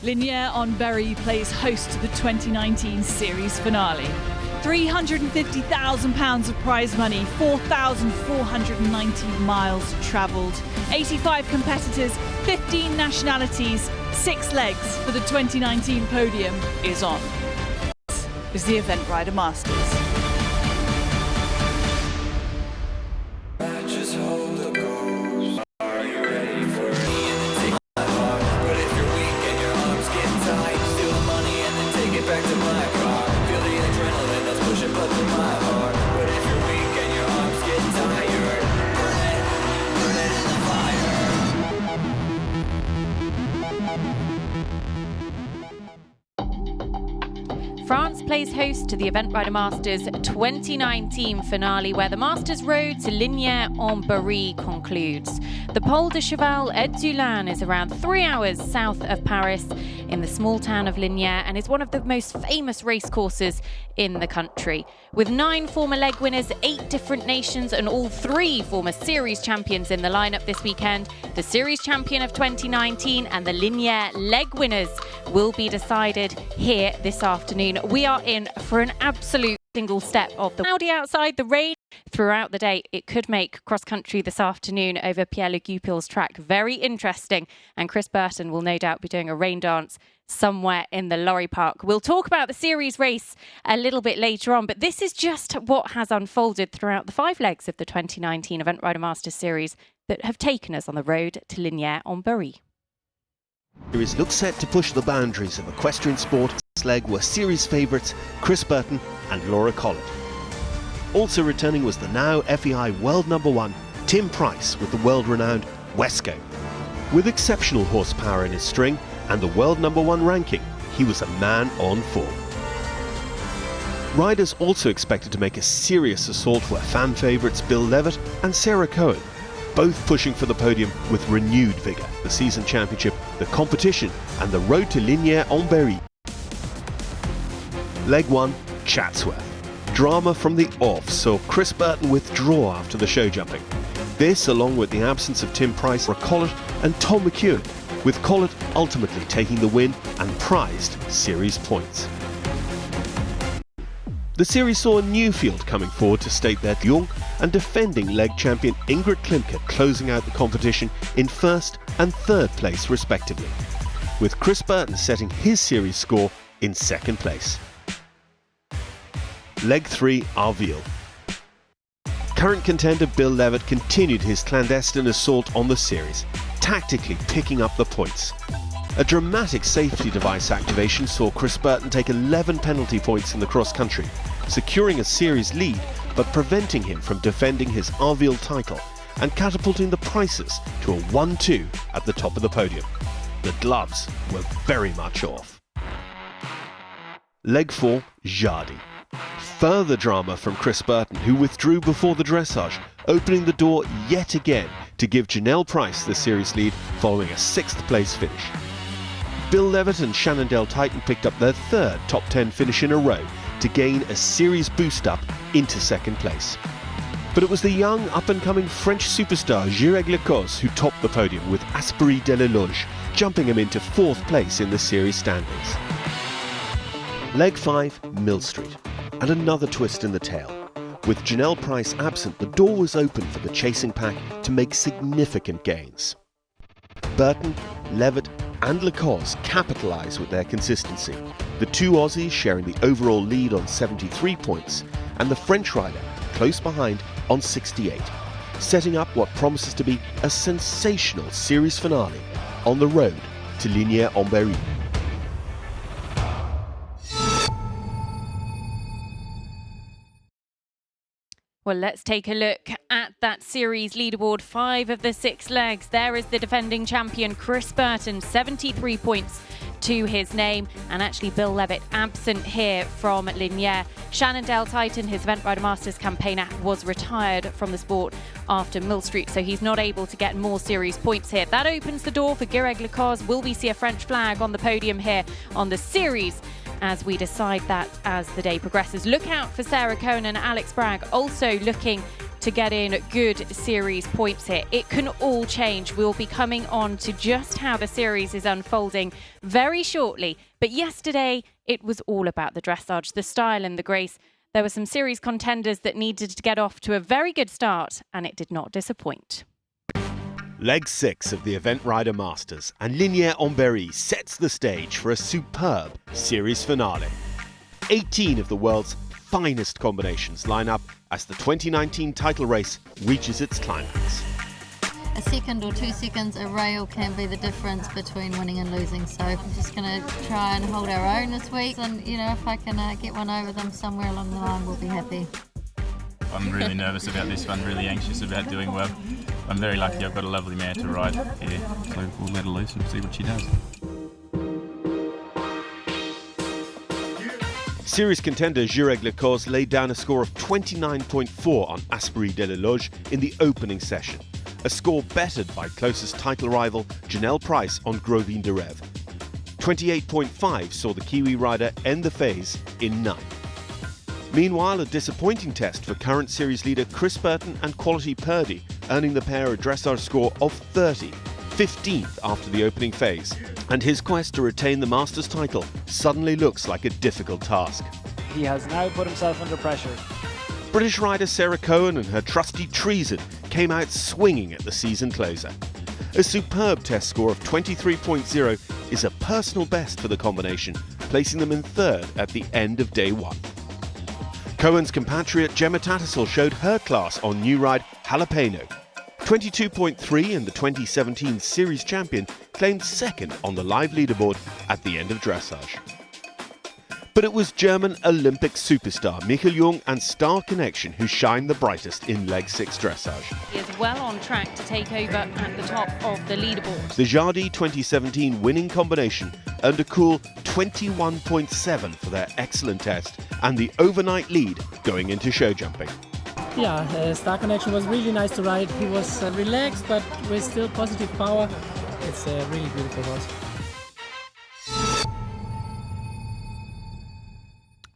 Lignières plays host to the 2019 series finale. £350,000 of prize money, 4,490 miles travelled, 85 competitors, 15 nationalities, 6 legs for the 2019 podium is on. This is the Event Rider Masters. France plays host to the Event Rider Masters 2019 finale, where the Masters road to Lignières-en-Berry concludes. The Pole de Cheval et d'Ulan is around 3 hours south of Paris in the small town of Lignières and is one of the most famous racecourses in the country. With 9 former leg winners, 8 different nations and all 3 former series champions in the lineup this weekend, the series champion of 2019 and the Lignières leg winners will be decided here this afternoon. We are in for an absolute single step of the cloudy outside, the rain throughout the day. It could make cross-country this afternoon over Pierre-Luc Goupil's track very interesting, and Chris Burton will no doubt be doing a rain dance somewhere in the lorry park. We'll talk about the series race a little bit later on, but this is just what has unfolded throughout the 5 legs of the 2019 Event Rider Masters series that have taken us on the road to Lignières-en-Berry. Series looks set to push the boundaries of equestrian sport. This leg were series favourites Chris Burton and Laura Collett. Also returning was the now FEI world number 1 Tim Price with the world-renowned Wesco. With exceptional horsepower in his string and the world number 1 ranking, he was a man on form. Riders also expected to make a serious assault were fan favourites Bill Levitt and Sarah Cohen, both pushing for the podium with renewed vigour. The season championship, the competition and the road to Lignières-en-Berry. Leg 1, Chatsworth. Drama from the off saw Chris Burton withdraw after the show jumping. This, along with the absence of Tim Price, Collett and Tom McEwen, with Collett ultimately taking the win and prized series points. The series saw a new field coming forward to stake their young and defending leg champion Ingrid Klimke closing out the competition in 1st and 3rd place respectively, with Chris Burton setting his series score in 2nd place. Leg 3, Arville. Current contender Bill Levitt continued his clandestine assault on the series, tactically picking up the points. A dramatic safety device activation saw Chris Burton take 11 penalty points in the cross-country, securing a series lead but preventing him from defending his Arville title and catapulting the Prices to a 1-2 at the top of the podium. The gloves were very much off. Leg 4, Jardy. Further drama from Chris Burton, who withdrew before the dressage, opening the door yet again to give Janelle Price the series lead following a 6th place finish. Bill Levitt and Shannondale Titan picked up their 3rd top 10 finish in a row to gain a series boost up into 2nd place. But it was the young up-and-coming French superstar Gireg Lecoz who topped the podium with Aspery de la Loge, jumping him into 4th place in the series standings. Leg 5, Mill Street, and another twist in the tale. With Janelle Price absent, the door was open for the chasing pack to make significant gains. Burton, Levitt and Lecoz capitalise with their consistency, the 2 Aussies sharing the overall lead on 73 points and the French rider close behind on 68, setting up what promises to be a sensational series finale on the road to Lignières-en-Berry. Well, let's take a look at that series leaderboard. 5 of the 6 legs. There is the defending champion, Chris Burton, 73 points to his name. And actually, Bill Levitt absent here from Lignières. Shannondale Titan, his Event Rider Masters campaigner, was retired from the sport after Mill Street, so he's not able to get more series points here. That opens the door for Gireg Lecoz. Will we see a French flag on the podium here on the series as we decide that as the day progresses? Look out for Sarah Cohen and Alex Bragg also looking to get in good series points here. It can all change. We'll be coming on to just how the series is unfolding very shortly. But yesterday, it was all about the dressage, the style and the grace. There were some series contenders that needed to get off to a very good start, and it did not disappoint. Leg 6 of the Event Rider Masters, and Lignières Showjumping sets the stage for a superb series finale. 18 of the world's finest combinations line up as the 2019 title race reaches its climax. A second or 2 seconds a rail can be the difference between winning and losing, so I'm just going to try and hold our own this week, and if I can get one over them somewhere along the line, we'll be happy. I'm really nervous about this one, really anxious about doing well. I'm very lucky I've got a lovely mare to ride here, so we'll let her loose and see what she does. Series contender Jureg Lecause laid down a score of 29.4 on Asprey de la Loge in the opening session, a score bettered by closest title rival Janelle Price on Grovine de Rêve. 28.5 saw the Kiwi rider end the phase in 9th. Meanwhile, a disappointing test for current series leader Chris Burton and Quality Purdy, earning the pair a dressage score of 30, 15th after the opening phase. And his quest to retain the Masters title suddenly looks like a difficult task. He has now put himself under pressure. British rider Sarah Cohen and her trusty Treason came out swinging at the season closer. A superb test score of 23.0 is a personal best for the combination, placing them in 3rd at the end of day 1. Cohen's compatriot Gemma Tattersall showed her class on new ride Jalapeno. 22.3 and the 2017 series champion claimed 2nd on the live leaderboard at the end of dressage. But it was German Olympic superstar Michael Jung and Star Connection who shined the brightest in leg 6 dressage. He is well on track to take over at the top of the leaderboard. The Jardy 2017 winning combination earned a cool 21.7 for their excellent test and the overnight lead going into show jumping. Yeah, Star Connection was really nice to ride. He was relaxed but with still positive power. It's a really beautiful horse.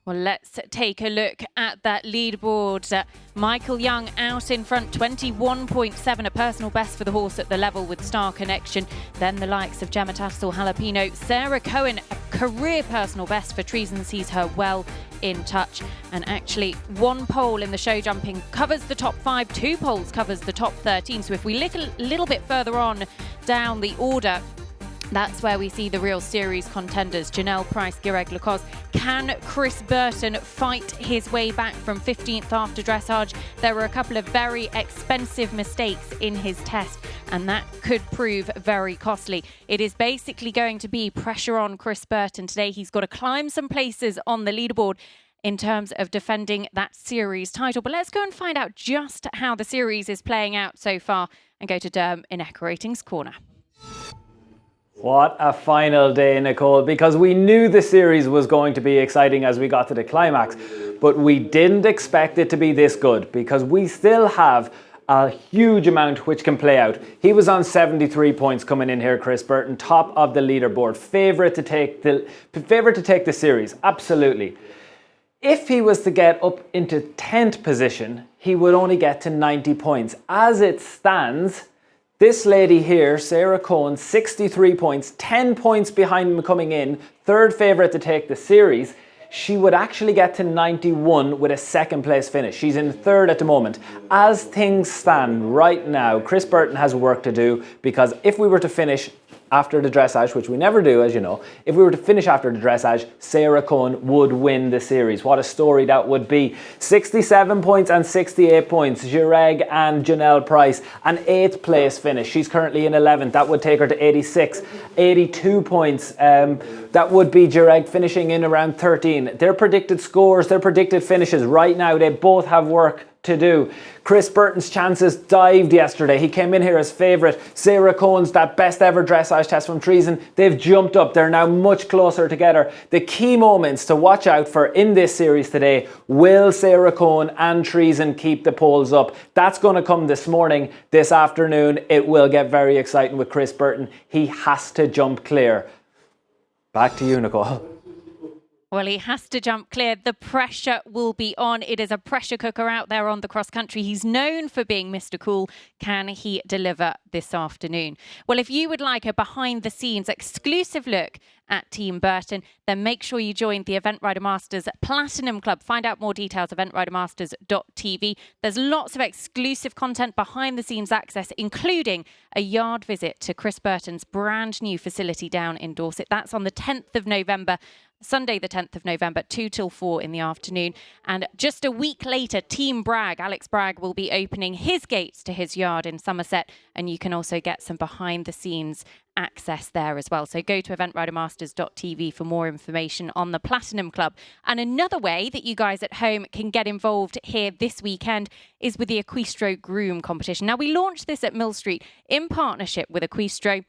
Well, let's take a look at that leaderboard. Michael Young out in front, 21.7, a personal best for the horse at the level with Star Connection. Then the likes of Gemma Tattersall, Jalapeno, Sarah Cohen, a career personal best for Treason sees her well in touch. And actually, 1 pole in the show jumping covers the top 5, 2 poles covers the top 13. So if we look a little bit further on down the order, that's where we see the real series contenders. Janelle Price, Jureg Lecause. Can Chris Burton fight his way back from 15th after dressage? There were a couple of very expensive mistakes in his test, and that could prove very costly. It is basically going to be pressure on Chris Burton today. He's got to climb some places on the leaderboard in terms of defending that series title. But let's go and find out just how the series is playing out so far and go to Derm in Echo Ratings Corner. What a final day, Nicole, because we knew the series was going to be exciting as we got to the climax, but we didn't expect it to be this good because we still have a huge amount which can play out. He was on 73 points coming in here, Chris Burton, top of the leaderboard, favourite to take the series, absolutely. If he was to get up into 10th position, he would only get to 90 points. As it stands, this lady here, Sarah Cohen, 63 points, 10 points behind him coming in, 3rd favourite to take the series. She would actually get to 91 with a 2nd place finish. She's in 3rd at the moment. As things stand right now, Chris Burton has work to do because if we were to finish after the dressage, which we never do, as you know, if we were to finish after the dressage, Sarah Cohen would win the series. What a story that would be. 67 points and 68 points. Jureg and Janelle Price, an 8th place finish. She's currently in 11th. That would take her to 86. 82 points. That would be Jureg finishing in around 13. Their predicted scores, their predicted finishes right now, they both have work to do. Chris Burton's chances dived yesterday. He came in here as favourite. Sarah Cohen's that best ever dressage test from Treason. They've jumped up. They're now much closer together. The key moments to watch out for in this series today, will Sarah Cohen and Treason keep the polls up? That's going to come this morning, this afternoon. It will get very exciting with Chris Burton. He has to jump clear. Back to you, Nicole. Well, he has to jump clear. The pressure will be on. It is a pressure cooker out there on the cross country. He's known for being Mr. Cool. Can he deliver this afternoon? Well, if you would like a behind the scenes exclusive look at Team Burton, then make sure you join the Event Rider Masters Platinum Club. Find out more details at eventridermasters.tv. There's lots of exclusive content, behind the scenes access, including a yard visit to Chris Burton's brand new facility down in Dorset. That's on the 10th of November. Sunday the 10th of November, 2 till 4 in the afternoon. And just a week later, Team Bragg, Alex Bragg, will be opening his gates to his yard in Somerset. And you can also get some behind the scenes access there as well. So go to eventridermasters.tv for more information on the Platinum Club. And another way that you guys at home can get involved here this weekend is with the Equistro Groom competition. Now, we launched this at Mill Street in partnership with Equistro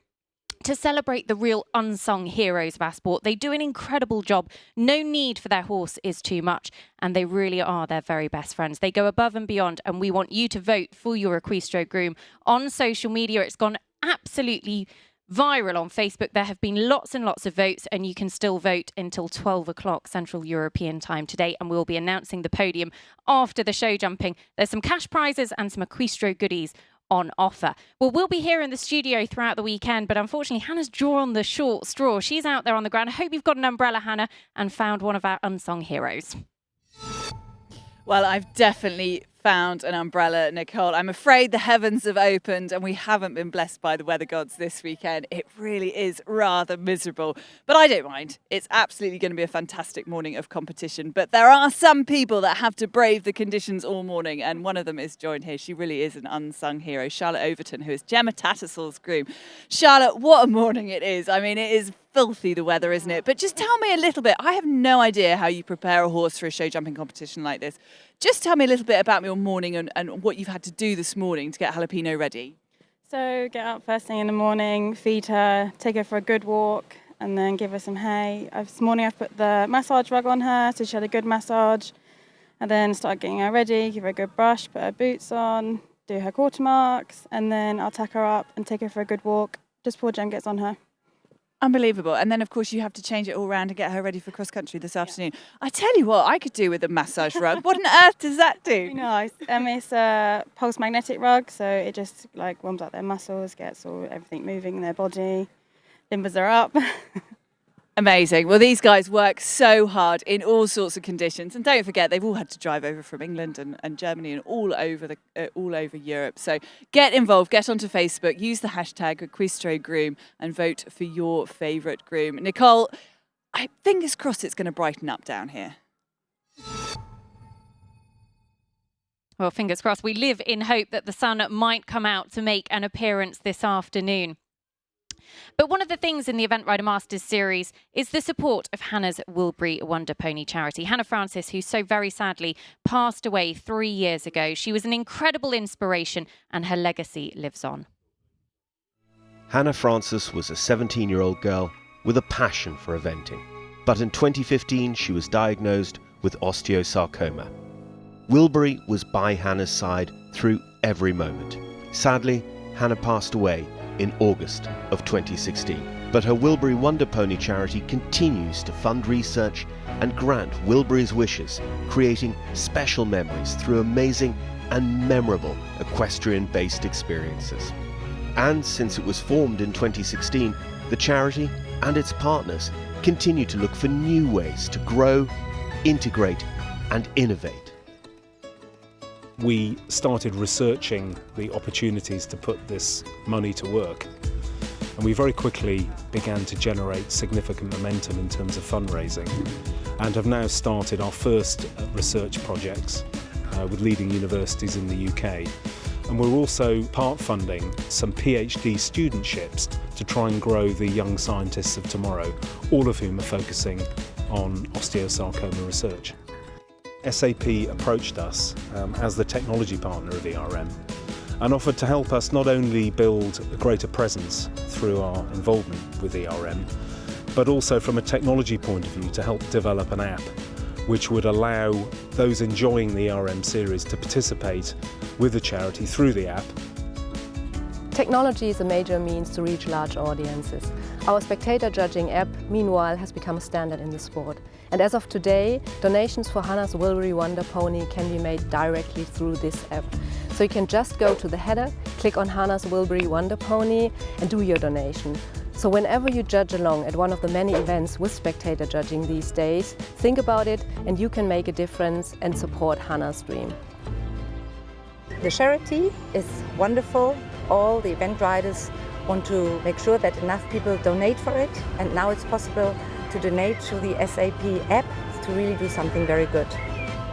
to celebrate the real unsung heroes of our sport. They do an incredible job. No need for their horse is too much, and they really are their very best friends. They go above and beyond, and we want you to vote for your Equistro Groom on social media. It's gone absolutely viral on Facebook. There have been lots and lots of votes, and you can still vote until 12 o'clock Central European time today, and we'll be announcing the podium after the show jumping. There's some cash prizes and some Equistro goodies on offer. Well, we'll be here in the studio throughout the weekend, but unfortunately, Hannah's drawn the short straw. She's out there on the ground. I hope you've got an umbrella, Hannah, and found one of our unsung heroes. Well, I've definitely found an umbrella, Nicole. I'm afraid the heavens have opened and we haven't been blessed by the weather gods this weekend. It really is rather miserable, but I don't mind. It's absolutely going to be a fantastic morning of competition, but there are some people that have to brave the conditions all morning, and one of them is joined here. She really is an unsung hero, Charlotte Overton, who is Gemma Tattersall's groom. Charlotte, what a morning it is. I mean, it is filthy, the weather, isn't it? But just tell me a little bit. I have no idea how you prepare a horse for a show jumping competition like this. Just tell me a little bit about your morning and what you've had to do this morning to get Jalapeno ready. So get up first thing in the morning, feed her, take her for a good walk, and then give her some hay. This morning I've put the massage rug on her so she had a good massage, and then start getting her ready, give her a good brush, put her boots on, do her quarter marks, and then I'll tack her up and take her for a good walk just before Jem gets on her. Unbelievable. And then, of course, you have to change it all around and get her ready for cross-country this afternoon. I tell you what, I could do with a massage rug. What on earth does that do? Very nice. It's a pulse magnetic rug, so it just like warms up their muscles, gets everything moving in their body, limbers are up. Amazing. Well, these guys work so hard in all sorts of conditions, and don't forget they've all had to drive over from England and Germany and all over Europe. So get involved, get onto Facebook, use the hashtag #EquiStroGroom and vote for your favourite groom. Nicole, fingers crossed it's going to brighten up down here. Well, fingers crossed. We live in hope that the sun might come out to make an appearance this afternoon. But one of the things in the Event Rider Masters series is the support of Hannah's Wilbury Wonder Pony charity. Hannah Francis, who so very sadly passed away 3 years ago. She was an incredible inspiration and her legacy lives on. Hannah Francis was a 17-year-old girl with a passion for eventing. But in 2015, she was diagnosed with osteosarcoma. Wilbury was by Hannah's side through every moment. Sadly, Hannah passed away in August of 2016. But her Wilbury Wonder Pony charity continues to fund research and grant Wilbury's wishes, creating special memories through amazing and memorable equestrian-based experiences. And since it was formed in 2016, the charity and its partners continue to look for new ways to grow, integrate and innovate. We started researching the opportunities to put this money to work, and we very quickly began to generate significant momentum in terms of fundraising and have now started our first research projects with leading universities in the UK. And we're also part funding some PhD studentships to try and grow the young scientists of tomorrow, all of whom are focusing on osteosarcoma research. SAP approached us as the technology partner of ERM and offered to help us not only build a greater presence through our involvement with ERM, but also from a technology point of view to help develop an app which would allow those enjoying the ERM series to participate with the charity through the app. Technology is a major means to reach large audiences. Our spectator judging app, meanwhile, has become a standard in the sport. And as of today, donations for Hannah's Wilbury Wonder Pony can be made directly through this app. So you can just go to the header, click on Hannah's Wilbury Wonder Pony and do your donation. So whenever you judge along at one of the many events with spectator judging these days, think about it and you can make a difference and support Hannah's dream. The charity is wonderful. All the event riders want to make sure that enough people donate for it, and now it's possible to donate through the SAP app to really do something very good.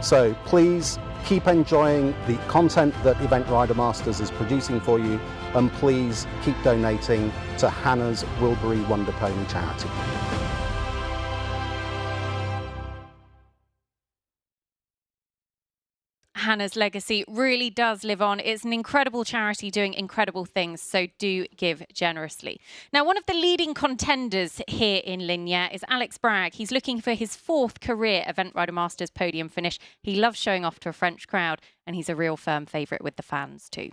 So please keep enjoying the content that Event Rider Masters is producing for you, and please keep donating to Hannah's Wilbury Wonder Pony charity. Hannah's legacy really does live on. It's an incredible charity doing incredible things, so do give generously. Now, one of the leading contenders here in Lignières is Alex Bragg. He's looking for his 4th career Event Rider Masters podium finish. He loves showing off to a French crowd, and he's a real firm favourite with the fans too.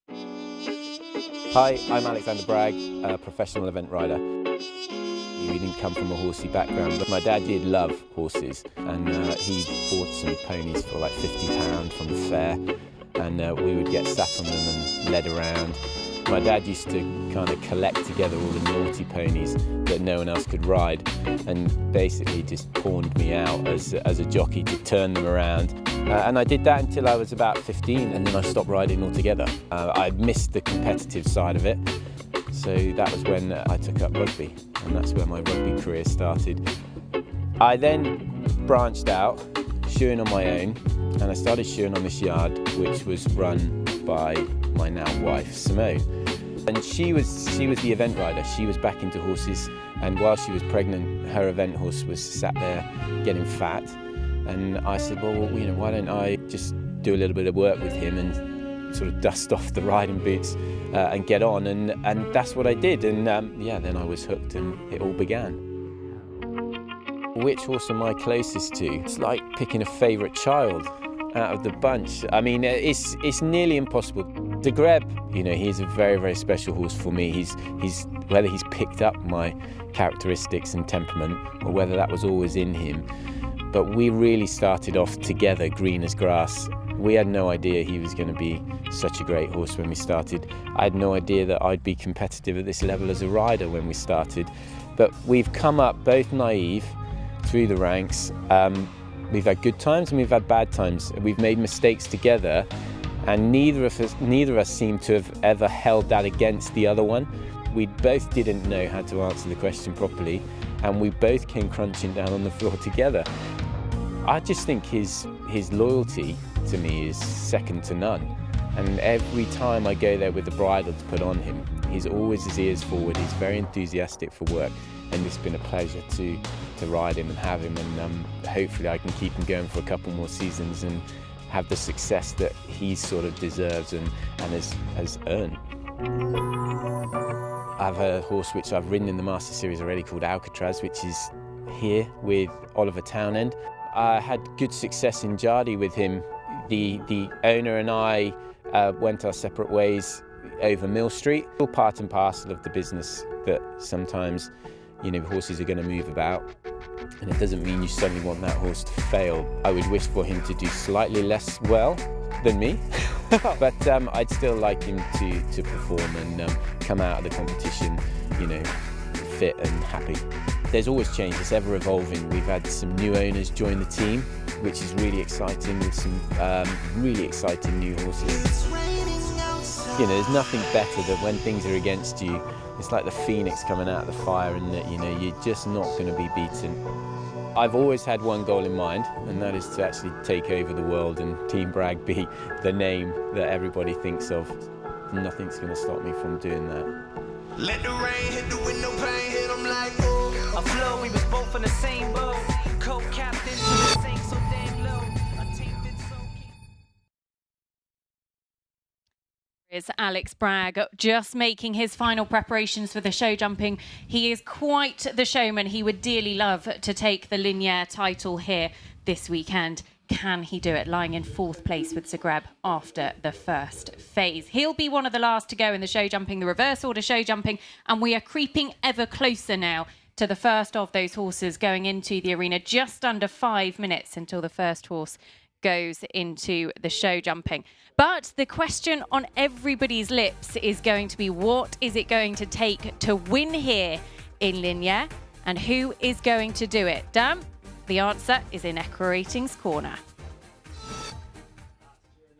Hi, I'm Alexander Bragg, a professional event rider. We didn't come from a horsey background, but my dad did love horses, and he bought some ponies for like £50 from the fair, and we would get sat on them and led around. My dad used to kind of collect together all the naughty ponies that no one else could ride, and basically just pawned me out as a jockey to turn them around. And I did that until I was about 15, and then I stopped riding altogether. I missed the competitive side of it. So that was when I took up rugby, and that's where my rugby career started. I then branched out, shoeing on my own, and I started shoeing on this yard, which was run by my now wife, Simone. And she was the event rider. She was back into horses, and while she was pregnant, her event horse was sat there getting fat. And I said, well, you know, why don't I just do a little bit of work with him and sort of dust off the riding boots and get on, and that's what I did, and yeah, then I was hooked and it all began. Which horse am I closest to? It's like picking a favourite child out of the bunch. I mean, it's nearly impossible. De Greb, you know, he's a very, very special horse for me. He's whether he's picked up my characteristics and temperament or whether that was always in him, but we really started off together, green as grass. We had no idea he was going to be such a great horse when we started. I had no idea that I'd be competitive at this level as a rider when we started. But we've come up both naive through the ranks. We've had good times and we've had bad times. We've made mistakes together, and neither of us seem to have ever held that against the other one. We both didn't know how to answer the question properly, and we both came crunching down on the floor together. I just think his loyalty to me is second to none, and every time I go there with the bridle to put on him, he's always his ears forward. He's very enthusiastic for work, and it's been a pleasure to ride him and have him, and hopefully I can keep him going for a couple more seasons and have the success that he sort of deserves and has earned. I have a horse which I've ridden in the Master Series already called Alcatraz, which is here with Oliver Townend. I had good success in Jardy with him. The owner and I went our separate ways over Mill Street. All part and parcel of the business that sometimes, you know, horses are going to move about, and it doesn't mean you suddenly want that horse to fail. I would wish for him to do slightly less well than me, but I'd still like him to perform and come out of the competition, you know, fit and happy. There's always change, it's ever evolving. We've had some new owners join the team, which is really exciting, with some really exciting new horses. You know, there's nothing better than when things are against you. It's like the phoenix coming out of the fire, and that, you know, you're just not going to be beaten. I've always had one goal in mind, and that is to actually take over the world and Team Bragg be the name that everybody thinks of. Nothing's going to stop me from doing that. Let the rain hit the window pane, hit them like, oh. A flow, we was both in the same boat. Co-captain to the sink so damn low. A team that's so keen. Is Alex Bragg just making his final preparations for the show jumping. He is quite the showman. He would dearly love to take the Lignières title here this weekend. Can he do it, lying in 4th place with Zagreb after the first phase? He'll be one of the last to go in the show jumping, the reverse order show jumping, and we are creeping ever closer now to the first of those horses going into the arena. Just under 5 minutes until the first horse goes into the show jumping. But the question on everybody's lips is going to be, what is it going to take to win here in Lignières, and who is going to do it? Dan? The answer is in Equa Rating's corner.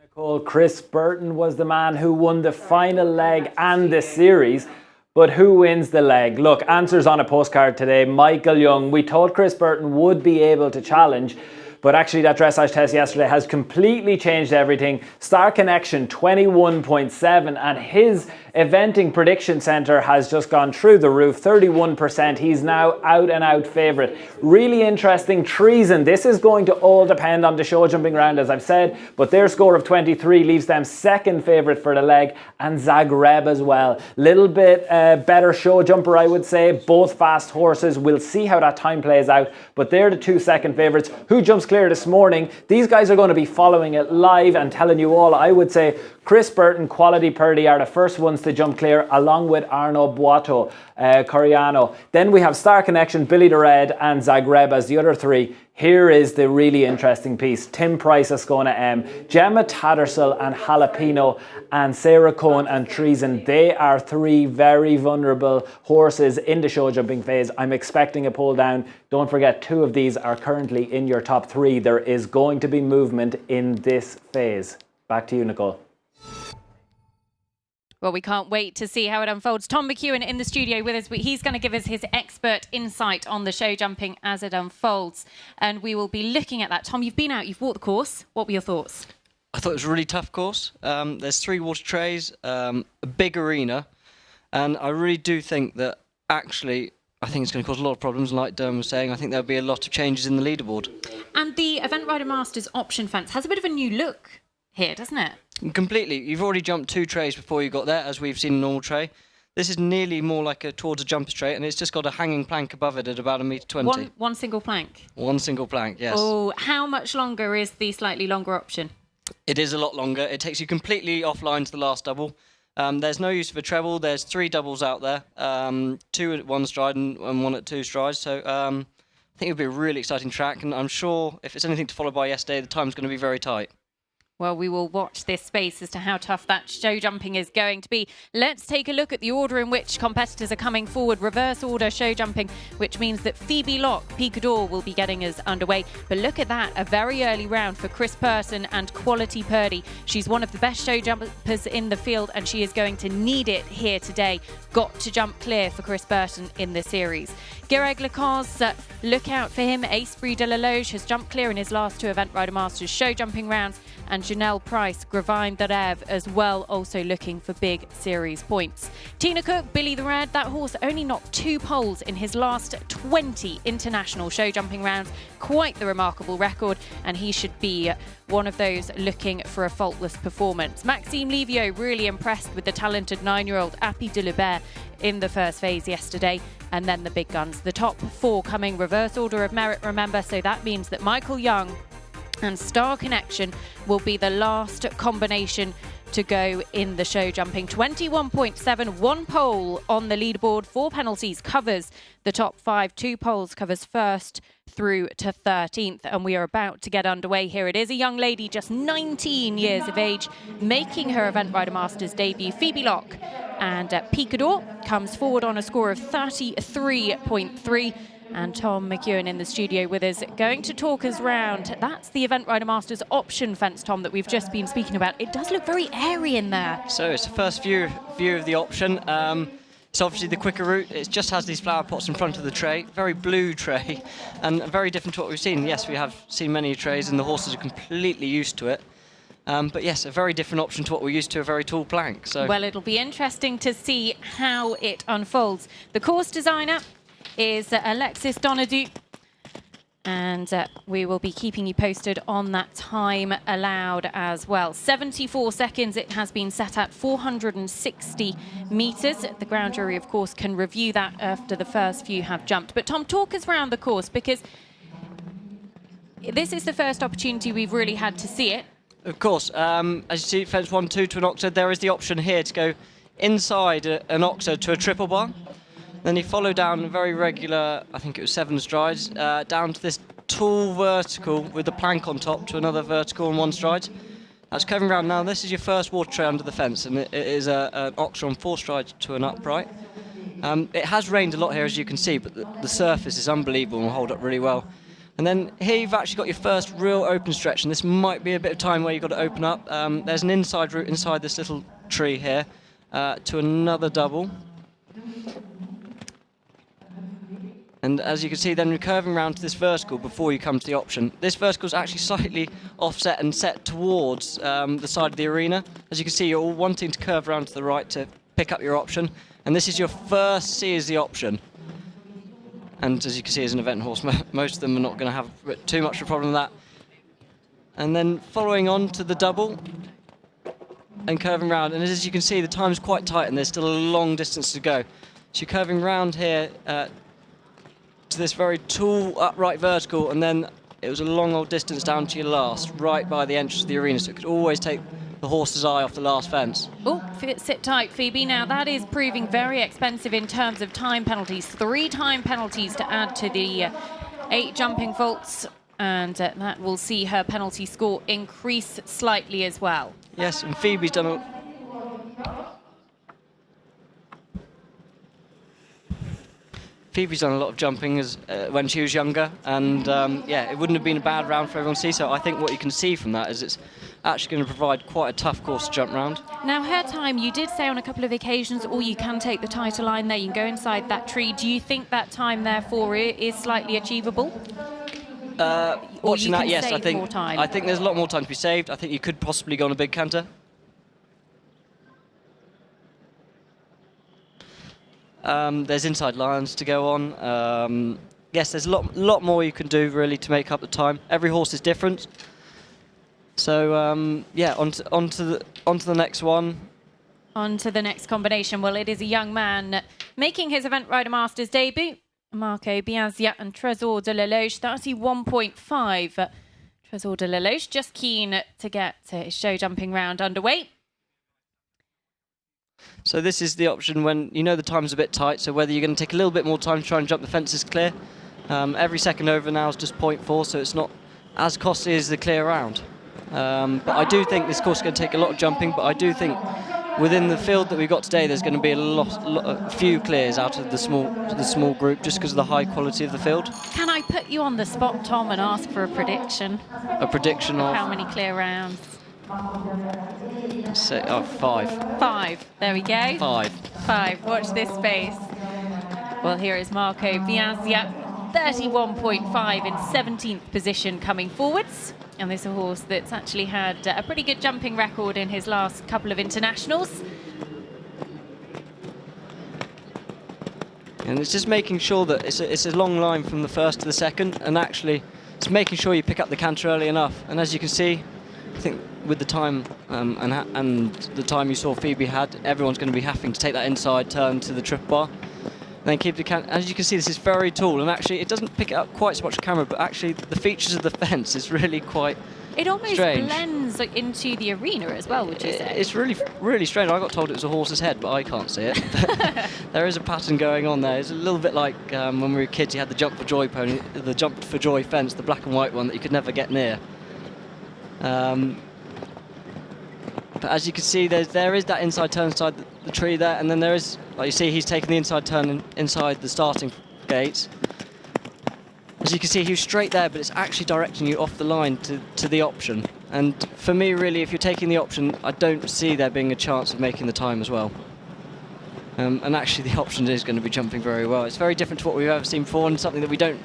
Nicole, Chris Burton was the man who won the final leg and the series. But who wins the leg? Look, answers on a postcard today. Michael Young. We thought Chris Burton would be able to challenge, but actually that dressage test yesterday has completely changed everything. Star Connection 21.7, and his eventing prediction centre has just gone through the roof, 31%. He's now out and out favourite. Really interesting. Treason. This is going to all depend on the show jumping round, as I've said, but their score of 23 leaves them second favourite for the leg, and Zagreb as well. Little bit better show jumper, I would say. Both fast horses. We'll see how that time plays out, but they're the 2 second favourites. Who jumps clear this morning? These guys are going to be following it live and telling you all. I would say Chris Burton, Quality Purdy are the first ones to jump clear, along with Arnaud Boiteau, Coriano. Then we have Star Connection, Billy the Red, and Zagreb as the other 3. Here is the really interesting piece. Tim Price, Ascona M, Gemma Tattersall and Jalapeno, and Sarah Cohen and Treason. They are 3 very vulnerable horses in the show jumping phase. I'm expecting a pull down. Don't forget, 2 of these are currently in your top 3. There is going to be movement in this phase. Back to you, Nicole. Well, we can't wait to see how it unfolds. Tom McEwen in the studio with us. He's going to give us his expert insight on the show jumping as it unfolds. And we will be looking at that. Tom, you've been out, you've walked the course. What were your thoughts? I thought it was a really tough course. There's 3 water trays, a big arena. And I really do think that actually, I think it's going to cause a lot of problems. Like Derm was saying, I think there'll be a lot of changes in the leaderboard. And the Event Rider Masters option fence has a bit of a new look here, doesn't it? Completely. You've already jumped 2 trays before you got there, as we've seen a normal tray. This is nearly more like towards a jumper's tray, and it's just got a hanging plank above it at about 1.20 meters. One single plank? One single plank, yes. Oh, how much longer is the slightly longer option? It is a lot longer. It takes you completely offline to the last double. There's no use of a treble. There's 3 doubles out there, 2 at 1 stride and 1 at 2 strides. So I think it'll be a really exciting track, and I'm sure if it's anything to follow by yesterday, the time's going to be very tight. Well, we will watch this space as to how tough that show jumping is going to be. Let's take a look at the order in which competitors are coming forward. Reverse order show jumping, which means that Phoebe Locke, Picador, will be getting us underway. But look at that, a very early round for Chris Burton and Quality Purdy. She's one of the best show jumpers in the field, and she is going to need it here today. Got to jump clear for Chris Burton in the series. Greg Lacaze, look out for him. Esprit de la Loge has jumped clear in his last 2 Event Rider Masters show jumping rounds. And Janelle Price, Gravine Darev as well, also looking for big series points. Tina Cook, Billy the Red, that horse only knocked 2 poles in his last 20 international show jumping rounds. Quite the remarkable record, and he should be one of those looking for a faultless performance. Maxime Livio really impressed with the talented 9-year-old Appy de Lebert in the first phase yesterday. And then the big guns. The top 4 coming reverse order of merit, remember, so that means that Michael Young and Star Connection will be the last combination to go in the show jumping. 21.7, 1 pole on the leaderboard, 4 penalties covers the top 5, 2 poles covers first through to 13th, and we are about to get underway. Here it is, a young lady just 19 years of age making her Event Rider Masters debut, Phoebe Locke, and Picador comes forward on a score of 33.3. And Tom McEwen in the studio with us, going to talk us round. That's the Event Rider Masters option fence, Tom, that we've just been speaking about. It does look very airy in there. So it's the first view of the option. It's obviously the quicker route. It just has these flower pots in front of the tray, very blue tray, and very different to what we've seen. Yes, we have seen many trays, and the horses are completely used to it. But yes, a very different option to what we're used to, a very tall plank. So well, it'll be interesting to see how it unfolds. The course designer is Alexis Donadue, and we will be keeping you posted on that time allowed as well. 74 seconds it has been set at, 460 metres. The ground jury, of course, can review that after the first few have jumped. But Tom, talk us around the course, because This is the first opportunity we've really had to see it. Of course, as you see, fence 1-2 to an oxo, there is the option here to go inside an oxo to a triple bar. Then you follow down a very regular, I think it was 7 strides, down to this tall vertical with the plank on top to another vertical on 1 stride. That's curving around now. This is your first water tray under the fence, and it is an oxo on 4 strides to an upright. It has rained a lot here, as you can see, but the surface is unbelievable and will hold up really well. And then here you've actually got your first real open stretch, and this might be a bit of time where you've got to open up. There's an inside route inside this little tree here to another double. And as you can see, then you're curving around to this vertical before you come to the option. This vertical is actually slightly offset and set towards the side of the arena. As you can see, you're all wanting to curve around to the right to pick up your option. And this is your first C as the option. And as you can see, as an event horse, most of them are not going to have too much of a problem with that. And then following on to the double and curving round. And as you can see, the time's quite tight and there's still a long distance to go. So you're curving round here to this very tall upright vertical, and then it was a long old distance down to your last, right by the entrance of the arena. So it could always take the horse's eye off the last fence. Oh, sit tight, Phoebe. Now that is proving very expensive in terms of time penalties. 3 time penalties to add to the 8 jumping faults, and that will see her penalty score increase slightly as well. Yes, and Phoebe's done a... Phoebe's done a lot of jumping when she was younger, and yeah, it wouldn't have been a bad round for everyone to see. So I think what you can see from that is it's actually going to provide quite a tough course to jump round. Now her time, you did say on a couple of occasions, or you can take the title line there, you can go inside that tree. Do you think that time therefore is slightly achievable? Watching that, yes, I think there's a lot more time to be saved. I think you could possibly go on a big canter. There's inside lines to go on. Yes, there's a lot more you can do really to make up the time. Every horse is different. So yeah, on to the next one. On to the next combination. Well, it is a young man making his Event Rider Masters debut. Marco Biazia and Trésor de la Loge, 31.5. Trésor de la Loge just keen to get his show jumping round underway. So this is the option when you know the time's a bit tight, so whether you're going to take a little bit more time to try and jump the fences clear. Every second over now is just 0.4, so it's not as costly as the clear round. But I do think this course is going to take a lot of jumping, but I do think within the field that we've got today, there's going to be a few clears out of the small group just because of the high quality of the field. Can I put you on the spot, Tom, and ask for a prediction? A prediction of? How many clear rounds? Say, 5. 5. There we go. 5. Watch this space. Well, here is Marco Biazia, 31.5 in 17th position coming forwards. And this is a horse that's actually had a pretty good jumping record in his last couple of internationals. And it's just making sure that it's a long line from the first to the second, and actually it's making sure you pick up the canter early enough. And as you can see, I think with the time and the time you saw Phoebe had, everyone's going to be having to take that inside turn to the triple bar. And then keep the canter. As you can see, this is very tall, and actually it doesn't pick it up quite so much on camera, but actually the features of the fence is really quite It almost strange. blends into the arena as well, would you say? It's really, really strange. I got told it was a horse's head, but I can't see it. There is a pattern going on there. It's a little bit like when we were kids, you had the Jump for Joy pony, the Jump for Joy fence, the black and white one that you could never get near. But as you can see, there is that inside turn inside the tree there, and then there is, like you see, he's taking the inside turn inside the starting gate. As you can see, he was straight there, but it's actually directing you off the line to the option. And for me, really, if you're taking the option, I don't see there being a chance of making the time as well. And actually, the option is going to be jumping very well. It's very different to what we've ever seen before, and something that we don't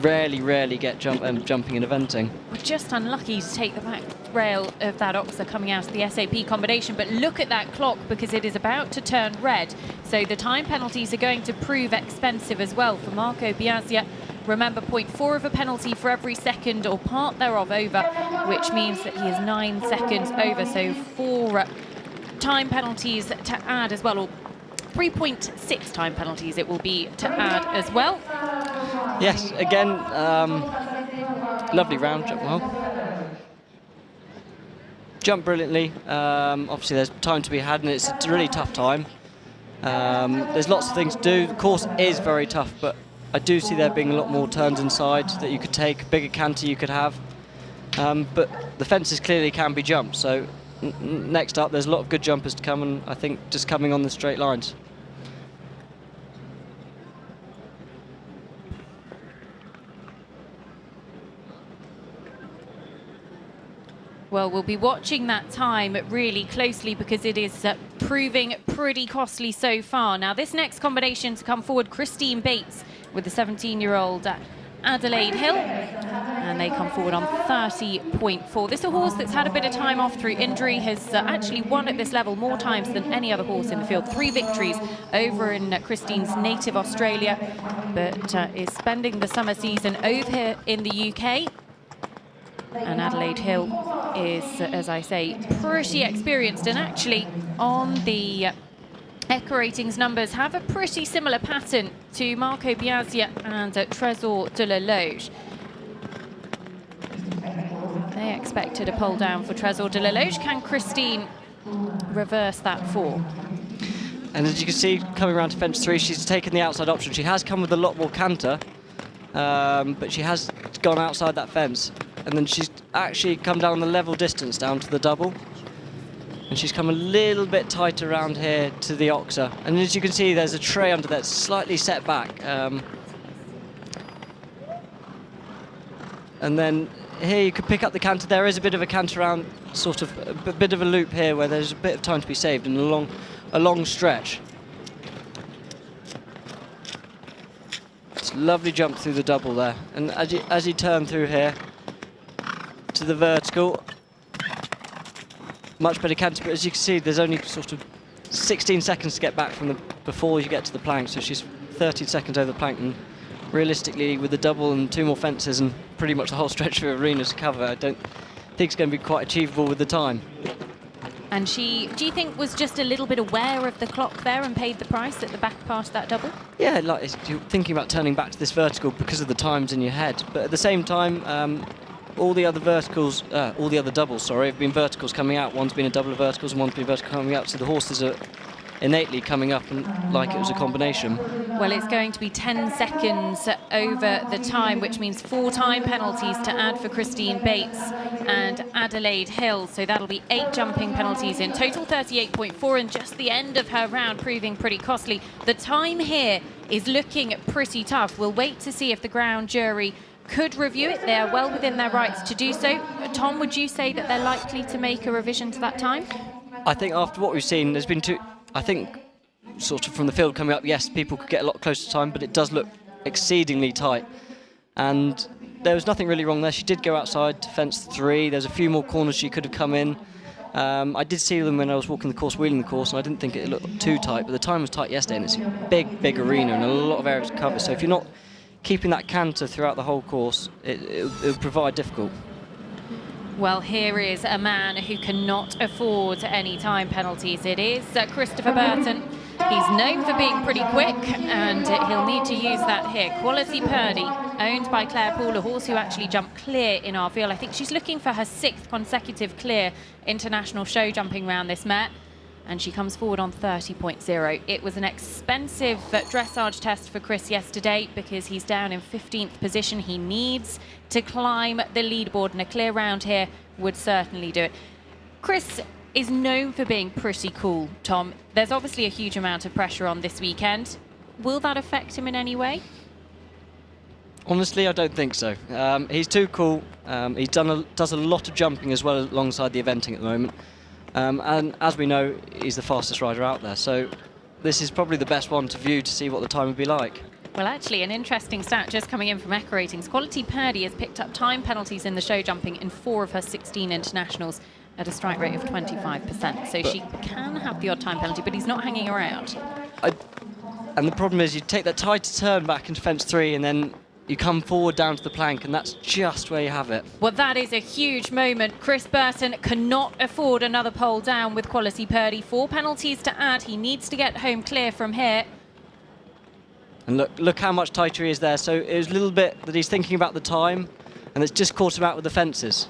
rarely get jumping and eventing. We're just unlucky to take the back rail of that Oxer coming out of the SAP combination, but look at that clock because it is about to turn red. So the time penalties are going to prove expensive as well for Marco Biazia. Remember, 0.4 of a penalty for every second or part thereof over, which means that he is 9 seconds over. So 4 time penalties to add as well, or 3.6 time penalties it will be to add as well. Yes, again, Lovely round, jumped well. Jumped brilliantly. Obviously there's time to be had and it's a really tough time. There's lots of things to do. The course is very tough, but I do see there being a lot more turns inside that you could take, a bigger canter you could have. But the fences clearly can be jumped, so next up there's a lot of good jumpers to come, and I think just coming on the straight lines. Well, we'll be watching that time really closely because it is proving pretty costly so far. Now, this next combination to come forward, Christine Bates with the 17-year-old Adelaide Hill, and they come forward on 30.4. This is a horse that's had a bit of time off through injury, has actually won at this level more times than any other horse in the field. 3 victories over in Christine's native Australia, but is spending the summer season over here in the UK. And Adelaide Hill is, as I say, pretty experienced, and actually on the Echo Ratings numbers have a pretty similar pattern to Marco Biasia and Trésor de la Loge. They expected a pole down for Trésor de la Loge. Can Christine reverse that fall? And as you can see, coming around to fence 3, she's taken the outside option. She has come with a lot more canter, but she has gone outside that fence. And then she's actually come down the level distance down to the double. And she's come a little bit tighter around here to the oxer. And as you can see, there's a tray under there, slightly set back. And then here you could pick up the canter. There is a bit of a canter around, sort of a bit of a loop here where there's a bit of time to be saved and a long stretch. It's a lovely jump through the double there. And as you turn through here to the vertical, much better canter, but as you can see, there's only sort of 16 seconds to get back from before you get to the plank, so she's 13 seconds over the plank, and realistically, with the double and 2 more fences and pretty much the whole stretch of arena to cover, I don't think it's going to be quite achievable with the time. And she, do you think, was just a little bit aware of the clock there and paid the price at the back part of that double? Yeah, like you're thinking about turning back to this vertical because of the times in your head, but at the same time, all the other verticals, all the other doubles, sorry, have been verticals coming out. One's been a double of verticals and one's been vertical coming out, so the horses are innately coming up and like it was a combination. Well, it's going to be 10 seconds over the time, which means 4 time penalties to add for Christine Bates and Adelaide Hill. So that'll be 8 jumping penalties in total, 38.4, and just the end of her round proving pretty costly. The time here is looking pretty tough. We'll wait to see if the ground jury could review it. They are well within their rights to do so. Tom, would you say that they're likely to make a revision to that time? I think after what we've seen, there's been 2, I think, sort of from the field coming up, yes, people could get a lot closer to time, but it does look exceedingly tight. And there was nothing really wrong there. She did go outside to fence 3. There's a few more corners she could have come in. I did see them when I was walking the course, wheeling the course, and I didn't think it looked too tight, but the time was tight yesterday, and it's a big arena and a lot of areas to cover. So if you're not keeping that canter throughout the whole course, it'll provide difficult. Well, here is a man who cannot afford any time penalties. It is Christopher Burton. He's known for being pretty quick, and he'll need to use that here. Quality Purdy, owned by Claire Poole, a horse who actually jumped clear in our field. I think she's looking for her 6th consecutive clear international show jumping round this mare, and she comes forward on 30.0. It was an expensive dressage test for Chris yesterday because he's down in 15th position. He needs to climb the leaderboard, and a clear round here would certainly do it. Chris is known for being pretty cool, Tom. There's obviously a huge amount of pressure on this weekend. Will that affect him in any way? Honestly, I don't think so. He's too cool. He does a lot of jumping as well alongside the eventing at the moment. And as we know, he's the fastest rider out there. So this is probably the best one to view to see what the time would be like. Well, actually, an interesting stat just coming in from Echo Ratings. Quality Purdy has picked up time penalties in the show jumping in 4 of her 16 internationals at a strike rate of 25%. So she can have the odd time penalty, but he's not hanging around. And the problem is you take that tighter turn back into fence 3 and then you come forward down to the plank, and that's just where you have it. Well, that is a huge moment. Chris Burton cannot afford another pole down with Quality Purdy. 4 penalties to add. He needs to get home clear from here. And look how much tighter he is there. So it was a little bit that he's thinking about the time, and it's just caught him out with the fences.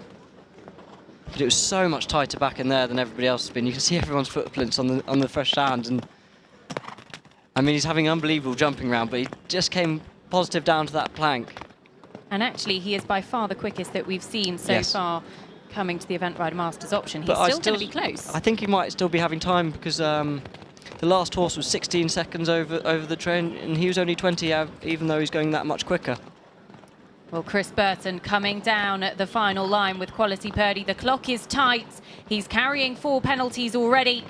But it was so much tighter back in there than everybody else has been. You can see everyone's footprints on the fresh sand, and I mean, he's having an unbelievable jumping round, but he just came positive down to that plank. And actually, he is by far the quickest that we've seen so far coming to the Event Rider Masters option. He's still going to be close. I think he might still be having time because the last horse was 16 seconds over the train, and he was only 20, even though he's going that much quicker. Well, Chris Burton coming down at the final line with Quality Purdy. The clock is tight. He's carrying 4 penalties already.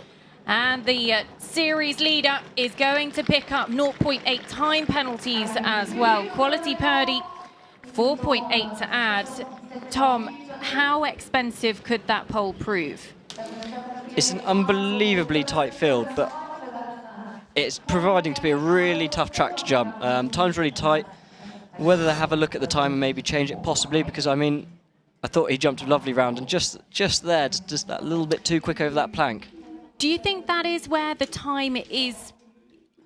And the series leader is going to pick up 0.8 time penalties as well. Quality Purdy, 4.8 to add. Tom, how expensive could that pole prove? It's an unbelievably tight field, but it's providing to be a really tough track to jump. Time's really tight. Whether they have a look at the time and maybe change it, possibly, because I mean, I thought he jumped a lovely round, and just there, just that little bit too quick over that plank. Do you think that is where the time is,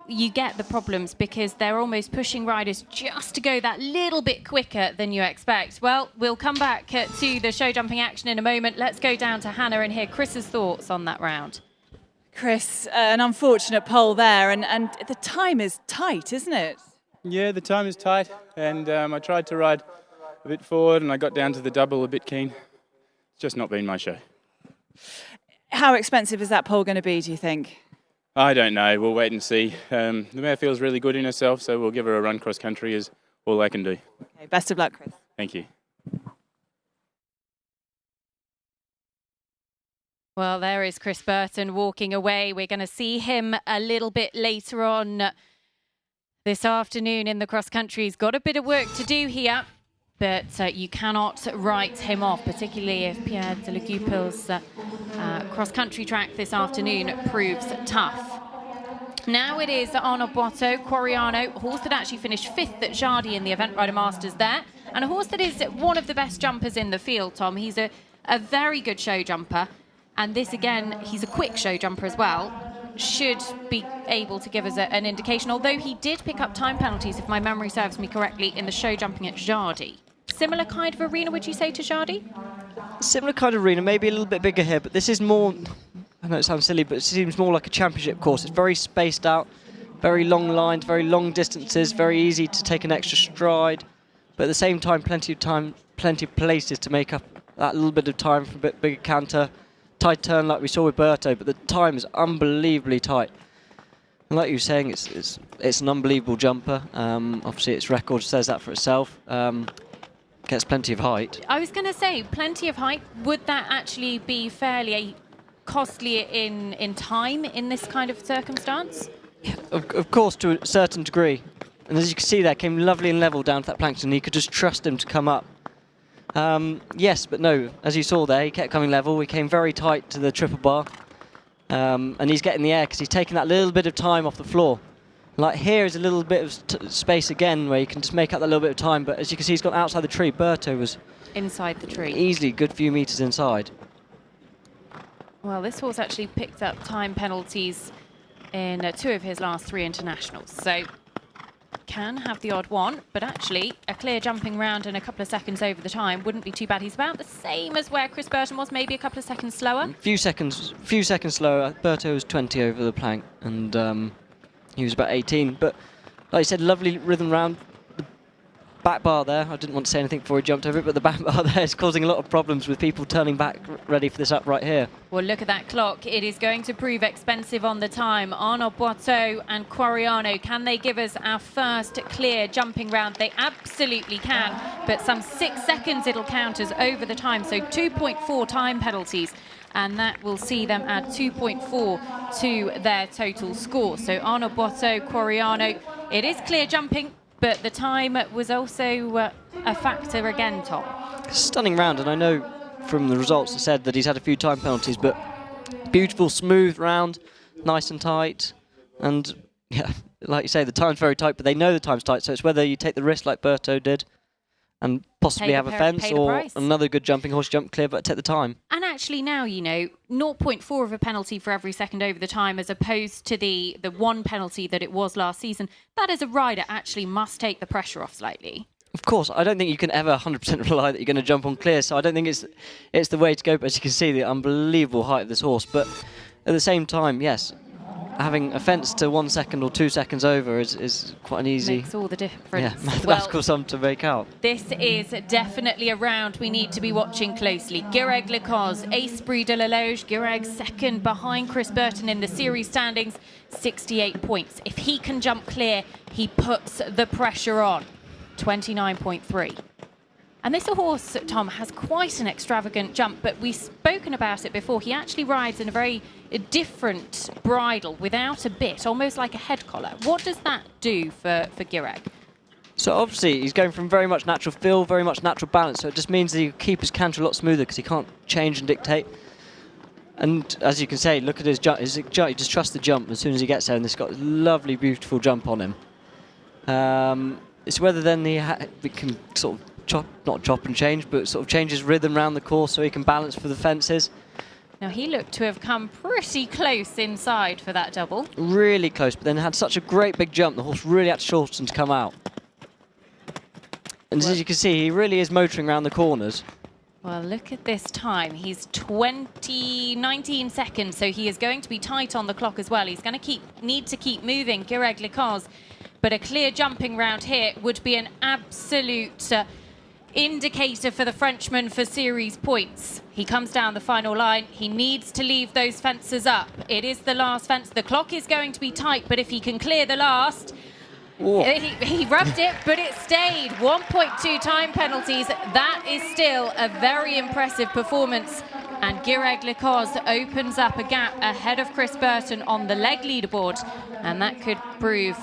you get the problems, because they're almost pushing riders just to go that little bit quicker than you expect? Well, we'll come back to the show jumping action in a moment. Let's go down to Hannah and hear Chris's thoughts on that round. Chris, an unfortunate pole there, and the time is tight, isn't it? Yeah, the time is tight, and I tried to ride a bit forward, and I got down to the double a bit keen. It's just not been my show. How expensive is that pole going to be, do you think? I don't know. We'll wait and see. The mare feels really good in herself, so we'll give her a run cross country is all I can do. Okay, best of luck, Chris. Thank you. Well, there is Chris Burton walking away. We're going to see him a little bit later on this afternoon in the cross country. He's got a bit of work to do here, but you cannot write him off, particularly if Pierre de la Goupil's cross country track this afternoon proves tough. Now it is Arnaud Boiteau, Quoriano, a horse that actually finished 5th at Jardy in the Event Rider Masters there, and a horse that is one of the best jumpers in the field, Tom. He's a very good show jumper, and this again, he's a quick show jumper as well. Should be able to give us an indication, although he did pick up time penalties, if my memory serves me correctly, in the show jumping at Jardy. Similar kind of arena, would you say, to Jardy? Similar kind of arena, maybe a little bit bigger here, but this is more, I know it sounds silly, but it seems more like a championship course. It's very spaced out, very long lines, very long distances, very easy to take an extra stride, but at the same time, plenty of places to make up that little bit of time for a bit bigger canter. Tight turn like we saw with Berto, but the time is unbelievably tight. And like you were saying, it's an unbelievable jumper. Obviously, its record says that for itself. Gets plenty of height. I was going to say, plenty of height. Would that actually be fairly costly in time in this kind of circumstance? Yeah, of course, to a certain degree. And as you can see there, came lovely and level down to that plankton. You could just trust him to come up. Yes, but no. As you saw there, he kept coming level. He came very tight to the triple bar. And he's getting the air because he's taking that little bit of time off the floor. Like here is a little bit of space again where you can just make up that little bit of time. But as you can see, he's gone outside the tree. Berto was inside the tree. Easily a good few metres inside. Well, this horse actually picked up time penalties in 2 of his last 3 internationals. So can have the odd one, but actually a clear jumping round and a couple of seconds over the time wouldn't be too bad. He's about the same as where Chris Burton was, maybe a couple of seconds slower. Few seconds slower. Berto was 20 over the plank, and he was about 18. But like you said, lovely rhythm round. The back bar there, I didn't want to say anything before he jumped over it, but the back bar there is causing a lot of problems with people turning back ready for this upright here. Well, look at that clock. It is going to prove expensive on the time. Arnaud Boiteau and Quoriano, can they give us our first clear jumping round? They absolutely can, but some 6 seconds it'll count as over the time, so 2.4 time penalties, and that will see them add 2.4 to their total score. So Arnaud Boiteau, Quoriano, it is clear jumping, but the time was also a factor again, Tom. Stunning round, and I know from the results it said that he's had a few time penalties, but beautiful, smooth round, nice and tight. And yeah, like you say, the time's very tight, but they know the time's tight, so it's whether you take the risk like Berto did and possibly have a fence, or another good jumping horse jump clear, but take the time. And actually now, you know, 0.4 of a penalty for every second over the time, as opposed to the 1 penalty that it was last season. That as a rider actually must take the pressure off slightly. Of course, I don't think you can ever 100% rely that you're going to jump on clear, so I don't think it's the way to go. But as you can see, the unbelievable height of this horse. But at the same time, yes, having a fence to 1 second or 2 seconds over is quite an easy... Makes all the difference. Mathematical sum to make out. This is definitely a round we need to be watching closely. Guireg Lecoz, Esprit de la Loge, Guireg second behind Chris Burton in the series standings, 68 points. If he can jump clear, he puts the pressure on. 29.3. And this horse, Tom, has quite an extravagant jump, but we've spoken about it before. He actually rides in a very different bridle without a bit, almost like a head collar. What does that do for Guireg? So obviously he's going from very much natural feel, very much natural balance, so it just means that he can keep his canter a lot smoother because he can't change and dictate. And as you can say, look at his jump. He just trusts the jump as soon as he gets there, and he's got a lovely, beautiful jump on him. It's whether then he can sort of not chop and change, but sort of change his rhythm around the course so he can balance for the fences. Now, he looked to have come pretty close inside for that double. Really close, but then had such a great big jump, the horse really had to shorten to come out. And as you can see, he really is motoring around the corners. Well, look at this time. He's 19 seconds, so he is going to be tight on the clock as well. He's going to need to keep moving, Guireg Lecoz. But a clear jumping round here would be an absolute indicator for the Frenchman for series points. He comes down the final line. He needs to leave those fences up. It is the last fence. The clock is going to be tight, but if he can clear the last... He rubbed it, but it stayed. 1.2 time penalties. That is still a very impressive performance. And Guireg Lecoz opens up a gap ahead of Chris Burton on the leg leaderboard. And that could prove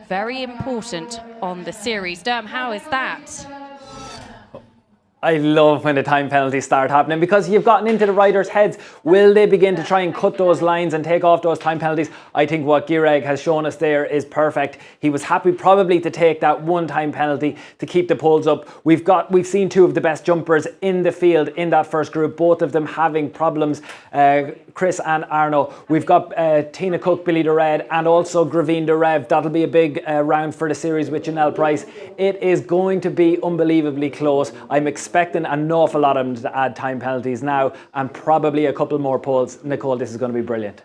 very important on the series. Derm, how is that? I love when the time penalties start happening because you've gotten into the riders' heads. Will they begin to try and cut those lines and take off those time penalties? I think what Guireg has shown us there is perfect. He was happy probably to take that one time penalty to keep the poles up. We've seen two of the best jumpers in the field in that first group, both of them having problems, Chris and Arno. We've got Tina Cook, Billy de Red, and also Gravine de Rev. That'll be a big round for the series with Janelle Price. It is going to be unbelievably close. I'm expecting an awful lot of them to add time penalties now and probably a couple more poles. Nicole, this is going to be brilliant.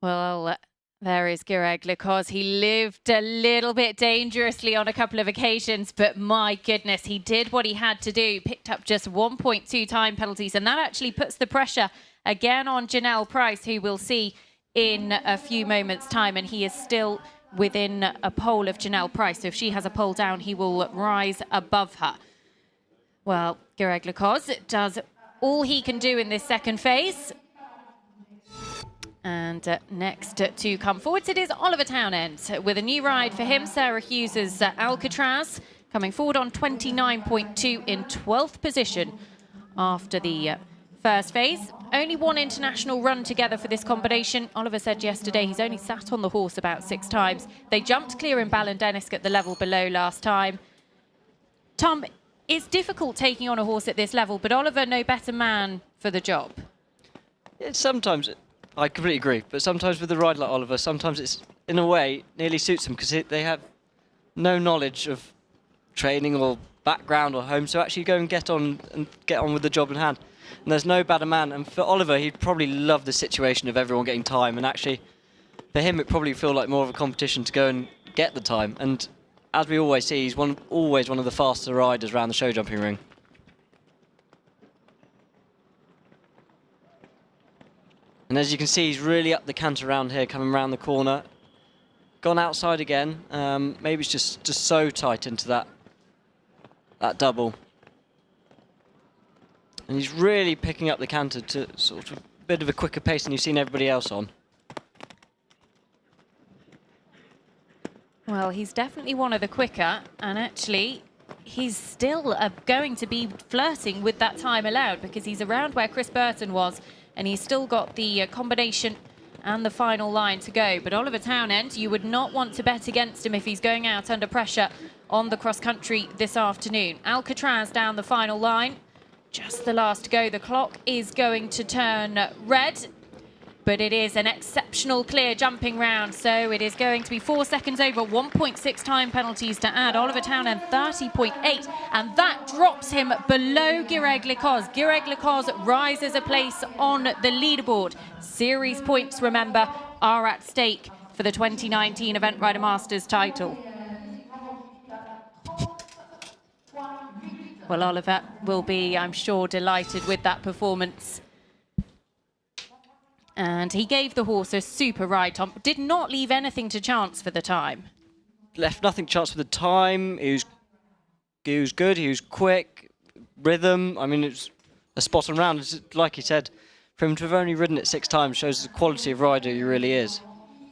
Well, there is Guireg Lecoz. He lived a little bit dangerously on a couple of occasions, but my goodness, he did what he had to do. Picked up just 1.2 time penalties, and that actually puts the pressure again on Janelle Price, who we'll see in a few moments' time, and he is still within a pole of Janelle Price. So if she has a pole down, he will rise above her. Well, Guireg Lecoz does all he can do in this second phase. And next to come forwards, it is Oliver Townend with a new ride for him. Sarah Hughes' Alcatraz coming forward on 29.2 in 12th position after the first phase. Only one international run together for this combination. Oliver said yesterday he's only sat on the horse about 6 times. They jumped clear in Ballindenisk at the level below last time. Tom, it's difficult taking on a horse at this level, but Oliver, no better man for the job. Sometimes, I completely agree, but sometimes with a rider like Oliver, sometimes it's, in a way, nearly suits them because they have no knowledge of training or background or home, so actually go and get on with the job in hand. And there's no better man. And for Oliver, he'd probably love the situation of everyone getting time. And actually, for him, it probably feel like more of a competition to go and get the time. And as we always see, he's always one of the faster riders around the show jumping ring. And as you can see, he's really up the canter around here, coming around the corner. Gone outside again. Maybe it's just so tight into that double. And he's really picking up the canter to sort of a bit of a quicker pace than you've seen everybody else on. Well, he's definitely one of the quicker, and actually he's still going to be flirting with that time allowed because he's around where Chris Burton was, and he's still got the combination and the final line to go. But Oliver Townend, you would not want to bet against him if he's going out under pressure on the cross-country this afternoon. Alcatraz down the final line. Just the last to go. The clock is going to turn red. but it is an exceptional clear jumping round. So it is going to be 4 seconds over, 1.6 time penalties to add. Oliver Townend 30.8, and that drops him below Gireg Lecoz. Gireg Lecoz rises a place on the leaderboard. Series points, remember, are at stake for the 2019 Event Rider Masters title. Well, Oliver will be, I'm sure, delighted with that performance. And he gave the horse a super ride, Tom. Did not leave anything to chance for the time. Left nothing to chance for the time. He was good, he was quick, rhythm. I mean, it's a spot on round. It's like he said, for him to have only ridden it 6 times shows the quality of rider he really is.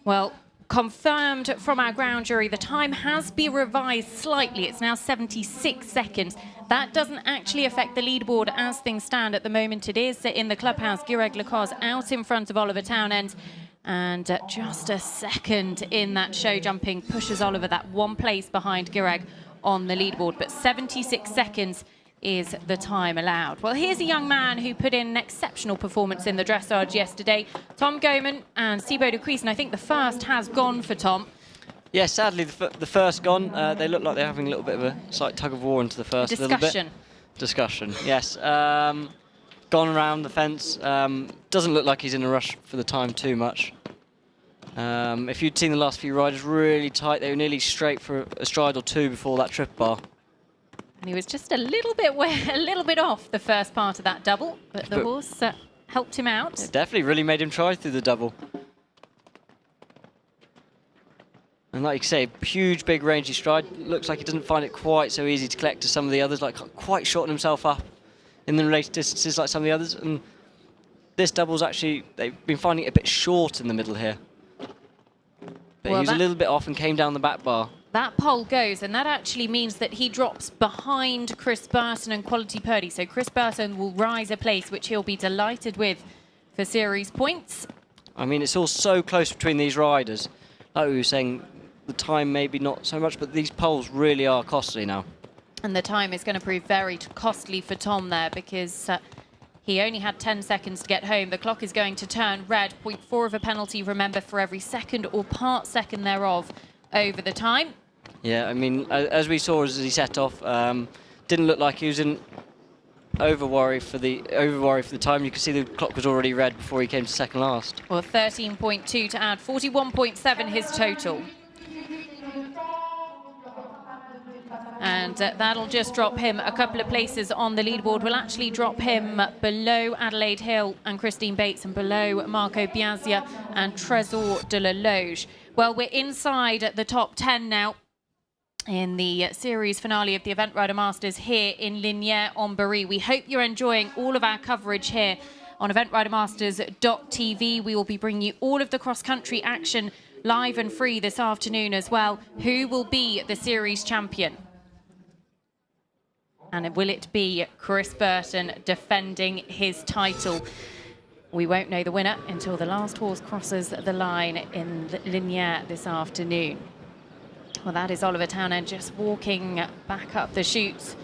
Well, confirmed from our ground jury, the time has been revised slightly. It's now 76 seconds. That doesn't actually affect the leaderboard as things stand at the moment. It is in the clubhouse. Gireg Lecoz out in front of Oliver Townend. And just a second in that show jumping pushes Oliver that 1 place behind Gireg on the leaderboard. But 76 seconds is the time allowed. Well, here's a young man who put in an exceptional performance in the dressage yesterday. Tom Goman and Thibaut de Kuijsen. I think the first has gone for Tom. Yeah, sadly, the first gone. They look like they're having a little bit of a slight tug of war into the first Discussion. Discussion, yes. Gone around the fence. Doesn't look like he's in a rush for the time too much. If you'd seen the last few riders, really tight. They were nearly straight for a stride or two before that trip bar. And he was just a little bit off the first part of that double, but the horse helped him out. It definitely really made him try through the double. And like you say, huge, big, rangy stride. Looks like he doesn't find it quite so easy to collect as some of the others, like quite shorten himself up in the related distances like some of the others. And this double's actually, they've been finding it a bit short in the middle here. But he was a little bit off and came down the back bar. That pole goes, and that actually means that he drops behind Chris Burton and Quality Purdy. So Chris Burton will rise a place, which he'll be delighted with for series points. I mean, it's all so close between these riders. Like we were saying, the time maybe not so much, but these poles really are costly now. And the time is going to prove very costly for Tom there, because he only had 10 seconds to get home. The clock is going to turn red. 0.4 of a penalty, remember, for every second or part second thereof over the time. Yeah, I mean, as we saw as he set off, didn't look like he was in over worry for the time. You could see the clock was already red before he came to second last. Well, 13.2 to add, 41.7 his total. And that'll just drop him a couple of places on the leaderboard. Will actually drop him below Adelaide Hill and Christine Bates, and below Marco Biazia and Trésor de la Loge. Well, we're inside the top 10 now in the series finale of the Event Rider Masters here in Lignières-en-Berry. We hope you're enjoying all of our coverage here on eventridermasters.tv. We will be bringing you all of the cross-country action live and free this afternoon as well. Who will be the series champion? And will it be Chris Burton defending his title? We won't know the winner until the last horse crosses the line in Lignières this afternoon. Well, that is Oliver Townend just walking back up the chute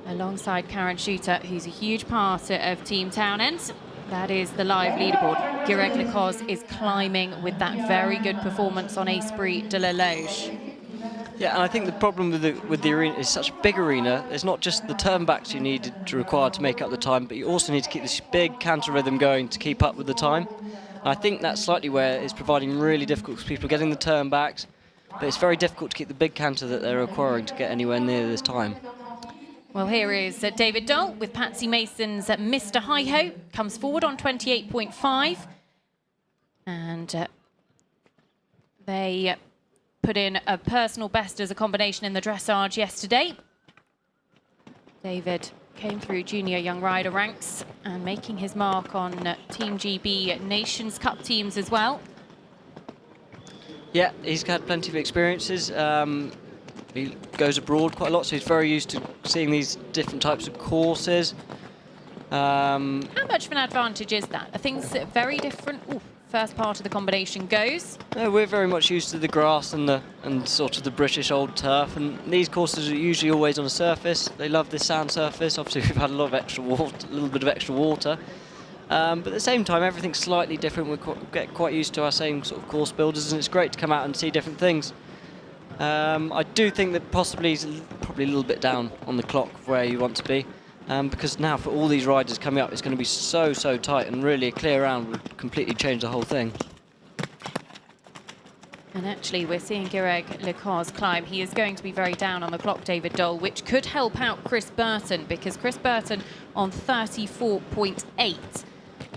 alongside Karen Shooter, who's a huge part of Team Townend. That is the live leaderboard. Gireg Lecoz is climbing with that very good performance on Esprit de la Loge. Yeah, and I think the problem with the arena is such a big arena. It's not just the turnbacks you need to require to make up the time, but you also need to keep this big canter rhythm going to keep up with the time. And I think that's slightly where it's providing really difficult because people are getting the turnbacks, but it's very difficult to keep the big canter that they're requiring to get anywhere near this time. Well, here is David Dole with Patsy Mason's Mr. Hi-Ho. Comes forward on 28.5. And they put in a personal best as a combination in the dressage yesterday. David came through junior young rider ranks and making his mark on Team GB Nations Cup teams as well. Yeah, he's had plenty of experiences. He goes abroad quite a lot, so he's very used to seeing these different types of courses. How much of an advantage is that? Are things very different? Ooh, first part of the combination goes. No, we're very much used to the grass and sort of the British old turf, and these courses are usually always on a surface. They love this sand surface. Obviously, we've had a lot of extra water, a little bit of extra water. But at the same time, everything's slightly different. We get quite used to our same sort of course builders, and it's great to come out and see different things. I do think that possibly is probably a little bit down on the clock where you want to be, because now for all these riders coming up, it's going to be so tight, and really a clear round would completely change the whole thing. And actually, we're seeing Greg Lecour's climb. He is going to be very down on the clock, David Dole, which could help out Chris Burton, because Chris Burton on 34.8.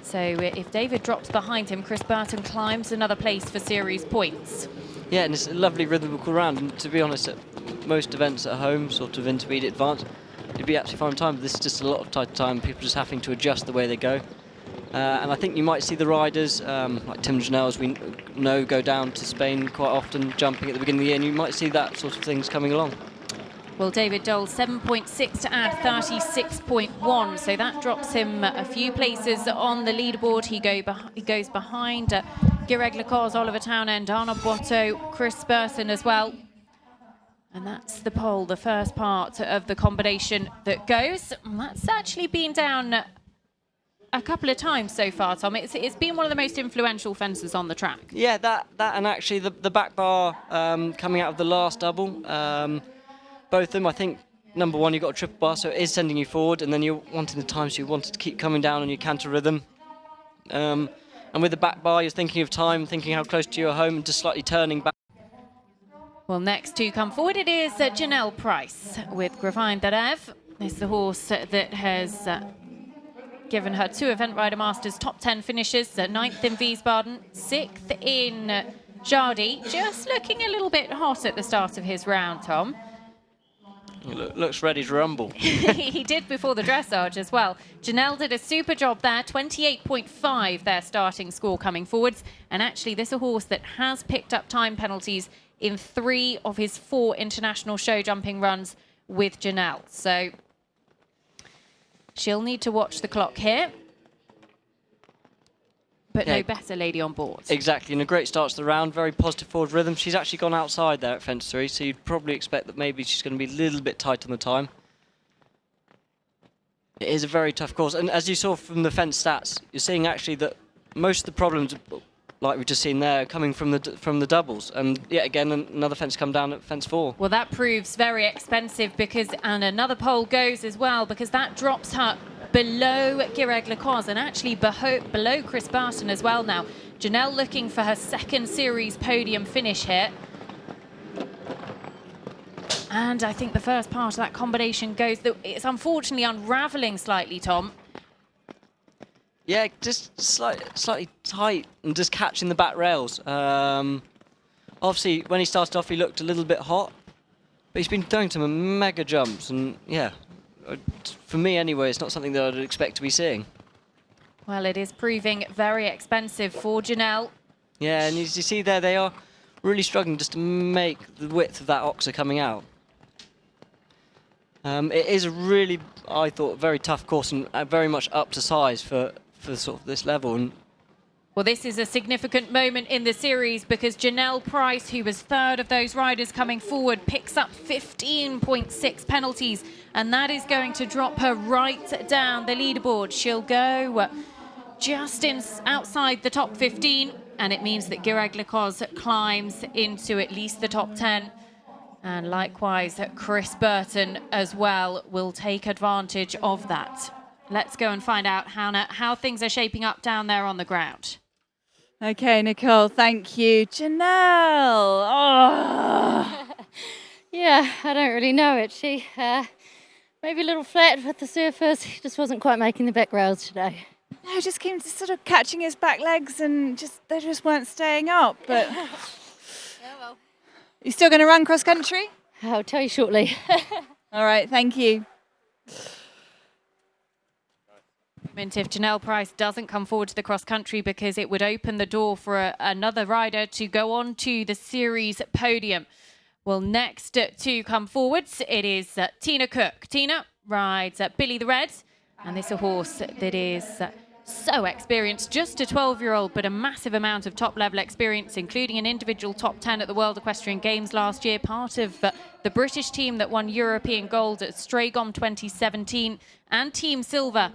So if David drops behind him, Chris Burton climbs another place for series points. Yeah, and it's a lovely rhythmical round. And to be honest, at most events at home, sort of intermediate advanced, it'd be absolutely fine time. But this is just a lot of tight time. People just having to adjust the way they go. And I think you might see the riders, like Tim Janelle, as we know, go down to Spain quite often, jumping at the beginning of the year, and you might see that sort of things coming along. Well, David Dole, 7.6 to add 36.1, so that drops him a few places on the leaderboard. He goes behind Greg Lecour's, Oliver Townend, Arnaud Boiteau, Chris Burton as well. And that's the pole, the first part of the combination that goes. And that's actually been down a couple of times so far, Tom. It's been one of the most influential fences on the track. Yeah, that and actually the back bar coming out of the last double, both of them, I think, number one, you've got a triple bar, so it is sending you forward, and then you're wanting the time, so you wanted to keep coming down on your canter rhythm. And with the back bar, you're thinking of time, thinking how close to your home, and just slightly turning back. Well, next to come forward, it is Janelle Price with Gravine Darev. This is the horse that has given her 2 Event Rider Masters top 10 finishes, 9th in Wiesbaden, 6th in Jardy. Just looking a little bit hot at the start of his round, Tom. He looks ready to rumble. He did before the dressage as well. Janelle did a super job there, 28.5 their starting score coming forwards. And actually, this is a horse that has picked up time penalties in 3 of his 4 international show jumping runs with Janelle. So she'll need to watch the clock here. But yeah, no better lady on board. Exactly, and a great start to the round, very positive forward rhythm. She's actually gone outside there at fence 3, so you'd probably expect that maybe she's going to be a little bit tight on the time. It is a very tough course, and as you saw from the fence stats, you're seeing actually that most of the problems, like we've just seen there, are coming from the doubles. And yet again, another fence come down at fence 4. Well, that proves very expensive because, and another pole goes as well, because that drops her below Greg Lecour's and actually below Chris Burton as well now. Janelle looking for her 2nd series podium finish here. And I think the first part of that combination goes, it's unfortunately unravelling slightly, Tom. Yeah, just slightly tight and just catching the back rails. Obviously, when he started off, he looked a little bit hot, but he's been doing some mega jumps, and yeah, for me anyway, it's not something that I'd expect to be seeing. Well, it is proving very expensive for Janelle. Yeah, and as you see there, they are really struggling just to make the width of that oxer coming out. It is a really, I thought, very tough course and very much up to size for sort of this level. And well, this is a significant moment in the series because Janelle Price, who was 3rd of those riders coming forward, picks up 15.6 penalties, and that is going to drop her right down the leaderboard. She'll go just outside the top 15, and it means that Greg Lecour's climbs into at least the top 10. And likewise, Chris Burton as well will take advantage of that. Let's go and find out, Hannah, how things are shaping up down there on the ground. Okay, Nicole, thank you. Janelle! Oh. Yeah, I don't really know it. She maybe a little flat with the surface. He just wasn't quite making the back rails today. No, just came to sort of catching his back legs and they just weren't staying up. But Yeah, well. You still going to run cross country? I'll tell you shortly. All right, thank you. If Janelle Price doesn't come forward to the cross country, because it would open the door for another rider to go on to the series podium. Well, next to come forwards, it is Tina Cook. Tina rides Billy the Red, and this is a horse that is so experienced, just a 12-year-old, but a massive amount of top-level experience, including an individual top 10 at the World Equestrian Games last year, part of the British team that won European gold at Stragom 2017, and Team Silver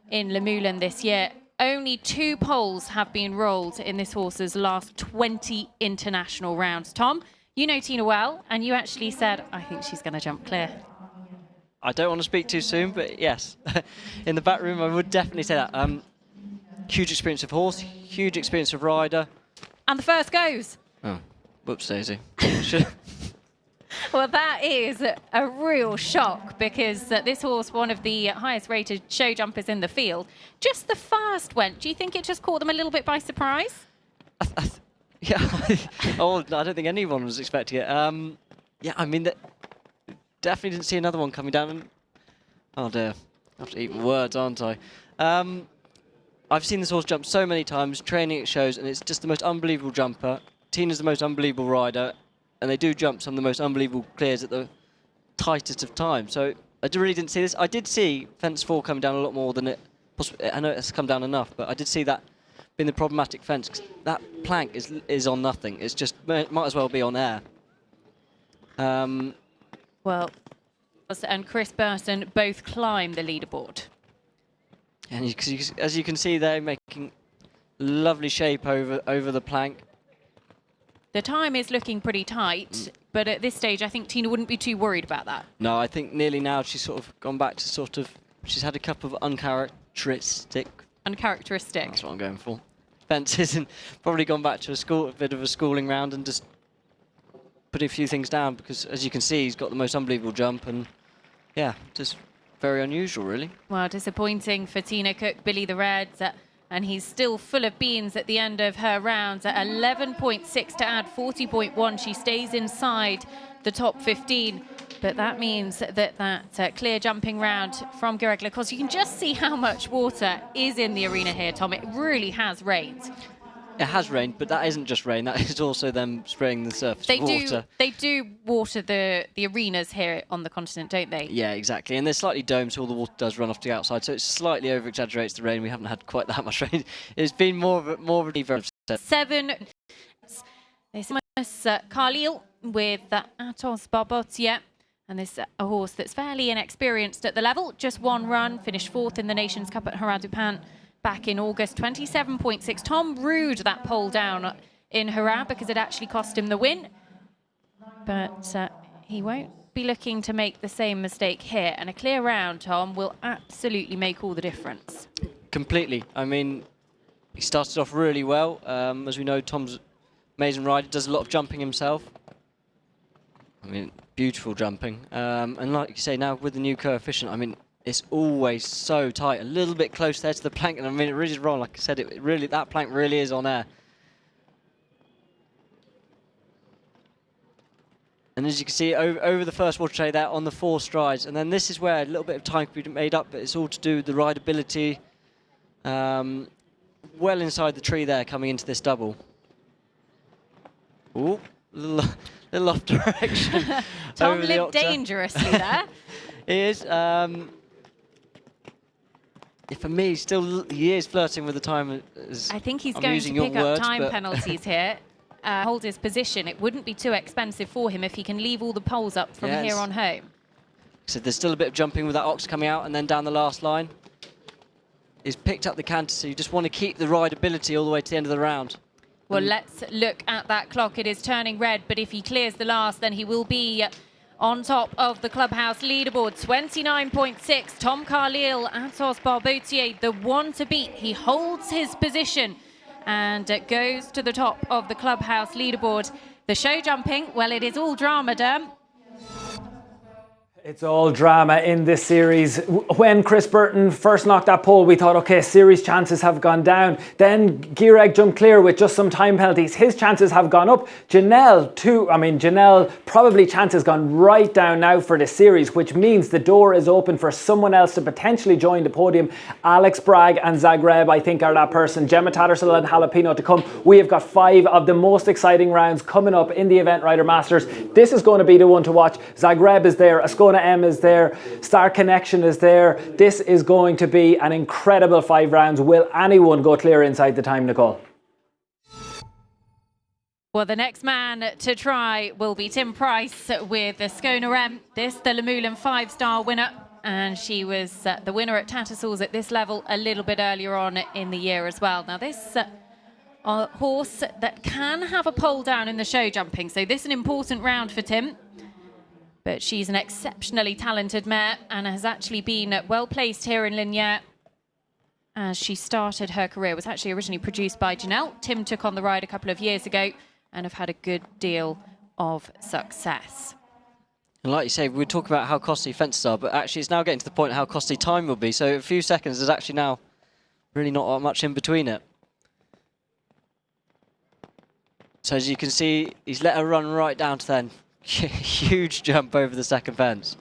in Le Moulin this year. only 2 poles have been rolled in this horse's last 20 international rounds. Tom, you know Tina well, and you actually said, I think she's going to jump clear. I don't want to speak too soon, but yes, in the back room, I would definitely say that. Huge experience of horse, huge experience of rider. And the first goes. Oh, whoops, Daisy. Well, that is a real shock because this horse, one of the highest rated show jumpers in the field, just the first went. Do you think it just caught them a little bit by surprise? Yeah, oh, I don't think anyone was expecting it. Yeah, I mean, definitely didn't see another one coming down. And, oh dear, I have to eat my words, aren't I? I've seen this horse jump so many times, training at shows, and it's just the most unbelievable jumper. Tina's the most unbelievable rider, and they do jump some of the most unbelievable clears at the tightest of times. So I really didn't see this. I did see fence 4 coming down a lot more than it possibly. I know it's come down enough, but I did see that being the problematic fence. 'Cause that plank is on nothing. It's just might as well be on air. Well, and Chris Burton both climb the leaderboard. And as you can see, they're making lovely shape over the plank. The time is looking pretty tight, but at this stage, I think Tina wouldn't be too worried about that. No, I think nearly now she's sort of gone back to she's had a couple of uncharacteristic. That's what I'm going for. Fences, and probably gone back to a bit of a schooling round and just put a few things down because, as you can see, he's got the most unbelievable jump and, yeah, just very unusual, really. Well, disappointing for Tina Cook, Billy the Reds, and he's still full of beans at the end of her rounds at 11.6 to add 40.1. She stays inside the top 15, but that means that clear jumping round from Greg LaCoste. You can just see how much water is in the arena here, Tom. It really has rained. It has rained, but that isn't just rain. That is also them spraying the surface with water. They do water the arenas here on the continent, don't they? Yeah, exactly. And they're slightly domed, so all the water does run off to the outside. So it slightly over-exaggerates the rain. We haven't had quite that much rain. It's been more of a 7. This is Khalil with Atos Barbotia. And this a horse that's fairly inexperienced at the level. Just 1 run, finished 4th in the Nations Cup at Hara-Dupin back in August, 27.6. Tom Rude that pole down in Hara because it actually cost him the win. But he won't be looking to make the same mistake here. And a clear round, Tom, will absolutely make all the difference. Completely. I mean, he started off really well. As we know, Tom's amazing rider, does a lot of jumping himself. I mean, beautiful jumping. And like you say, now with the new coefficient, I mean, it's always so tight, a little bit close there to the plank, and I mean, it really is wrong. Like I said, that plank really is on air. And as you can see, over the first water tray there on the 4 strides, and then this is where a little bit of time could be made up, but it's all to do with the rideability. Well inside the tree there, coming into this double. Ooh, little off direction. Tom lived dangerously there. He is. For me, he is flirting with the time. I think he's going to pick up time penalties here. Hold his position. It wouldn't be too expensive for him if he can leave all the poles up from here on home. So there's still a bit of jumping with that ox coming out and then down the last line. He's picked up the canter, so you just want to keep the rideability all the way to the end of the round. Well, let's look at that clock. It is turning red, but if he clears the last, then he will be on top of the clubhouse leaderboard. 29.6. Tom Khalil, Atos Barbotier, the one to beat. He holds his position and goes to the top of the clubhouse leaderboard. The show jumping, well, it is all drama, Derm. It's all drama in this series. When Chris Burton first knocked that pole, we thought, okay, series chances have gone down. Then Gireg jumped clear with just some time penalties. His chances have gone up. Janelle, probably chances gone right down now for the series, which means the door is open for someone else to potentially join the podium. Alex Bragg and Zagreb, I think, are that person. Gemma Tattersall and Jalapeno to come. We have got 5 of the most exciting rounds coming up in the Event Rider Masters. This is going to be the one to watch. Zagreb is there. Ascona M is there, Star Connection is there. This is going to be an incredible 5 rounds. Will anyone go clear inside the time, Nicole? Well, the next man to try will be Tim Price with the Ascona M. This, the Lamoulan 5-star winner. and she was the winner at Tattersalls at this level a little bit earlier on in the year as well. Now this horse that can have a pole down in the show jumping, so this is an important round for Tim. But she's an exceptionally talented mare and has actually been well placed here in Lignières as she started her career. It was actually originally produced by Janelle. Tim took on the ride a couple of years ago and have had a good deal of success. And like you say, we talk about how costly fences are, but actually it's now getting to the point of how costly time will be. So a few seconds is actually now really not much in between it. So as you can see, he's let her run right down to then. Huge jump over the second fence.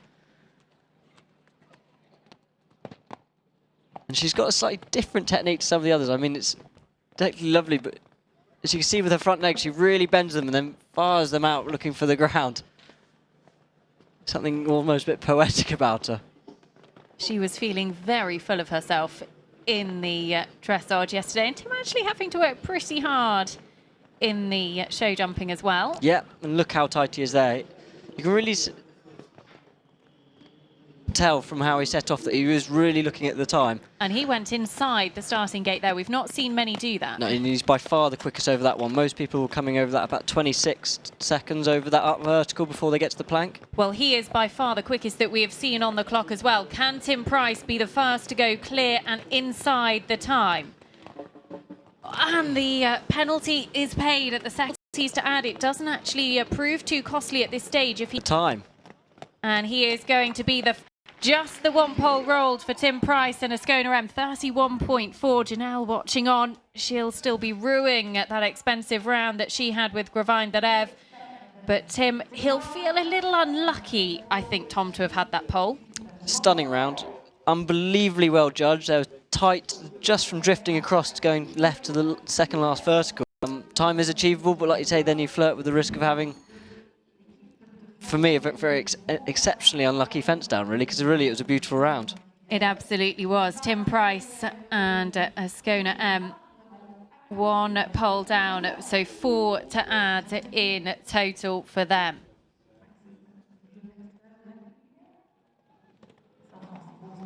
And she's got a slightly different technique to some of the others. I mean, it's technically lovely, but as you can see with her front legs, she really bends them and then fires them out looking for the ground. Something almost a bit poetic about her. She was feeling very full of herself in the dressage yesterday, and Tim actually having to work pretty hard in the show jumping as well. Yeah, and look how tight he is there. You can really tell from how he set off that he was really looking at the time. And he went inside the starting gate there. We've not seen many do that. No, and he's by far the quickest over that one. Most people were coming over that about 26 seconds over that up vertical before they get to the plank. Well, he is by far the quickest that we have seen on the clock as well. Can Tim Price be the first to go clear and inside the time? And the penalty is paid at the second. To add, it doesn't actually prove too costly at this stage if he... Time. And he is going to be just the one pole rolled for Tim Price and Ascona M, 31.4. Janelle watching on. She'll still be ruining at that expensive round that she had with Gravine Darev. But Tim, he'll feel a little unlucky, I think, Tom, to have had that pole. Stunning round. Unbelievably well judged. They were tight just from drifting across to going left to the second last vertical. Time is achievable, but like you say, then you flirt with the risk of having, for me, a very exceptionally unlucky fence down, really, because really it was a beautiful round. It absolutely was. Tim Price and Ascona M, one pole down, so 4 to add in total for them.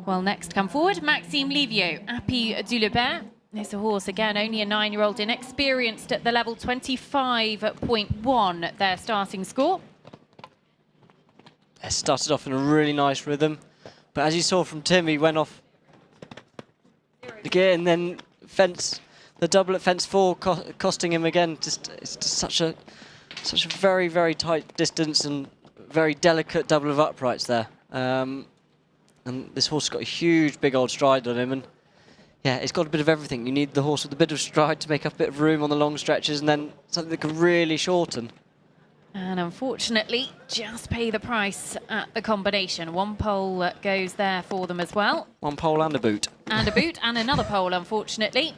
Well, next come forward, Maxime Livio, Appy Dulebert. It's a horse, again, only a 9-year-old, inexperienced at the level, 25.1, their starting score. It started off in a really nice rhythm, but as you saw from Tim, he went off again, and then the double at fence 4 costing him again. It's just such a very, very tight distance and very delicate double of uprights there. And this horse has got a huge, big old stride on him, and yeah, it's got a bit of everything. You need the horse with a bit of stride to make up a bit of room on the long stretches, and then something that can really shorten. And unfortunately, just pay the price at the combination. One pole goes there for them as well. One pole and a boot. And a boot, and another pole, unfortunately.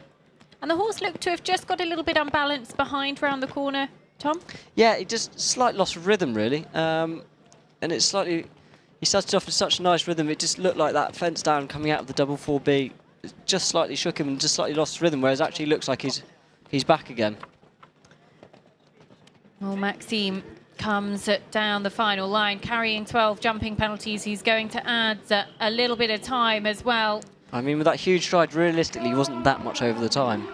And the horse looked to have just got a little bit unbalanced behind round the corner, Tom? Yeah, it just slight loss of rhythm, really. And it's slightly... He started off in such a nice rhythm, it just looked like that fence down coming out of the double 4B. It just slightly shook him and just slightly lost rhythm, whereas actually looks like he's back again. Well, Maxime comes down the final line, carrying 12 jumping penalties. He's going to add a little bit of time as well. I mean, with that huge stride, realistically, he wasn't that much over the time.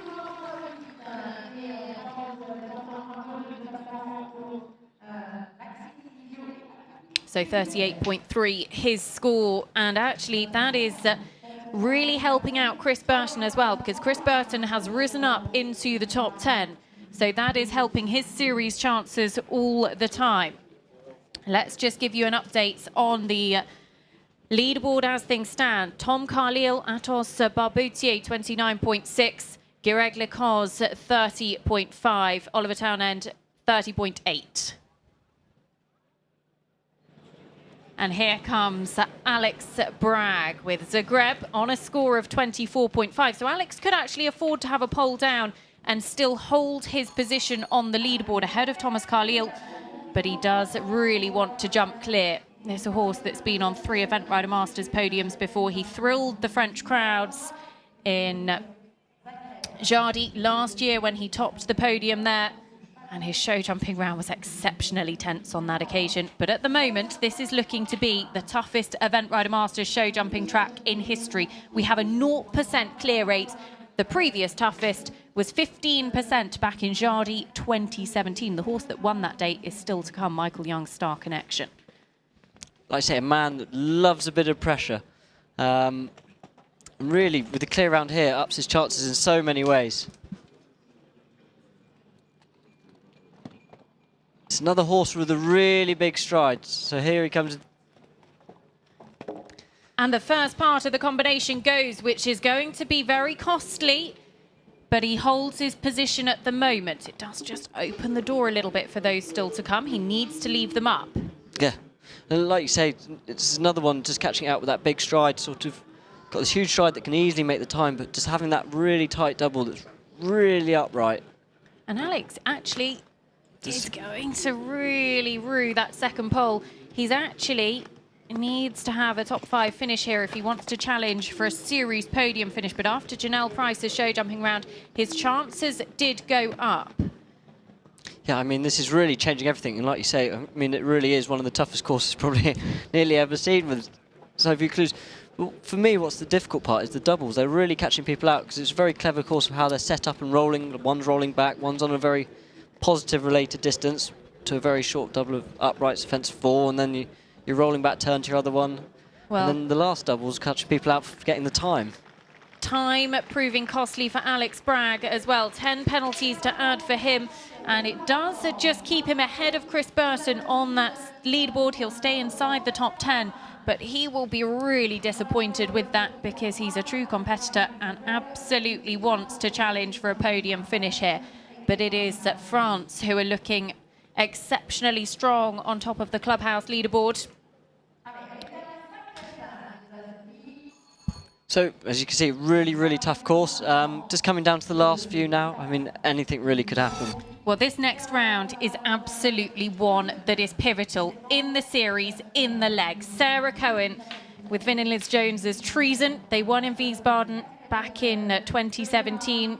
So 38.3 his score, and actually that is really helping out Chris Burton as well, because Chris Burton has risen up into the top 10. So that is helping his series chances all the time. Let's just give you an update on the leaderboard as things stand. Tom Carlile, Atos Barboutier, 29.6. Gireg Lecoz, 30.5. Oliver Townend, 30.8. And here comes Alex Bragg with Zagreb on a score of 24.5. So Alex could actually afford to have a pole down and still hold his position on the leaderboard ahead of Thomas Carlile. But he does really want to jump clear. There's a horse that's been on 3 Event Rider Masters podiums before. He thrilled the French crowds in Jardy last year when he topped the podium there. And his show jumping round was exceptionally tense on that occasion. But at the moment, this is looking to be the toughest Event Rider Masters show jumping track in history. We have a 0% clear rate. The previous toughest was 15% back in Jardy 2017. The horse that won that day is still to come, Michael Young's Star Connection. Like I say, a man that loves a bit of pressure. Really, with the clear round here, ups his chances in so many ways. It's another horse with a really big stride. So here he comes. And the first part of the combination goes, which is going to be very costly, but he holds his position at the moment. It does just open the door a little bit for those still to come. He needs to leave them up. Yeah, and like you say, it's another one just catching out with that big stride, sort of got this huge stride that can easily make the time, but just having that really tight double that's really upright. And Alex actually is going to really rue that second pole. He's actually needs to have a top 5 finish here if he wants to challenge for a series podium finish. But after Janelle Price's show jumping round, his chances did go up. Yeah, I mean, this is really changing everything. And like you say, I mean, it really is one of the toughest courses probably nearly ever seen with so few clues. Well, for me, what's the difficult part is the doubles. They're really catching people out because it's a very clever course of how they're set up and rolling. One's rolling back, one's on a very positive related distance to a very short double of uprights, fence 4, and then you're rolling back turn to your other one. Well, and then the last double's catching people out for getting the time. Time proving costly for Alex Bragg as well. 10 penalties to add for him. And it does just keep him ahead of Chris Burton on that leaderboard. He'll stay inside the top 10. But he will be really disappointed with that because he's a true competitor and absolutely wants to challenge for a podium finish here. But it is France who are looking exceptionally strong on top of the clubhouse leaderboard. So, as you can see, really tough course. Just coming down to the last few now. I mean, anything really could happen. Well, this next round is absolutely one that is pivotal in the series, in the legs. Sarah Cohen with Vin and Liz Jones's Treason. They won in Wiesbaden back in 2017.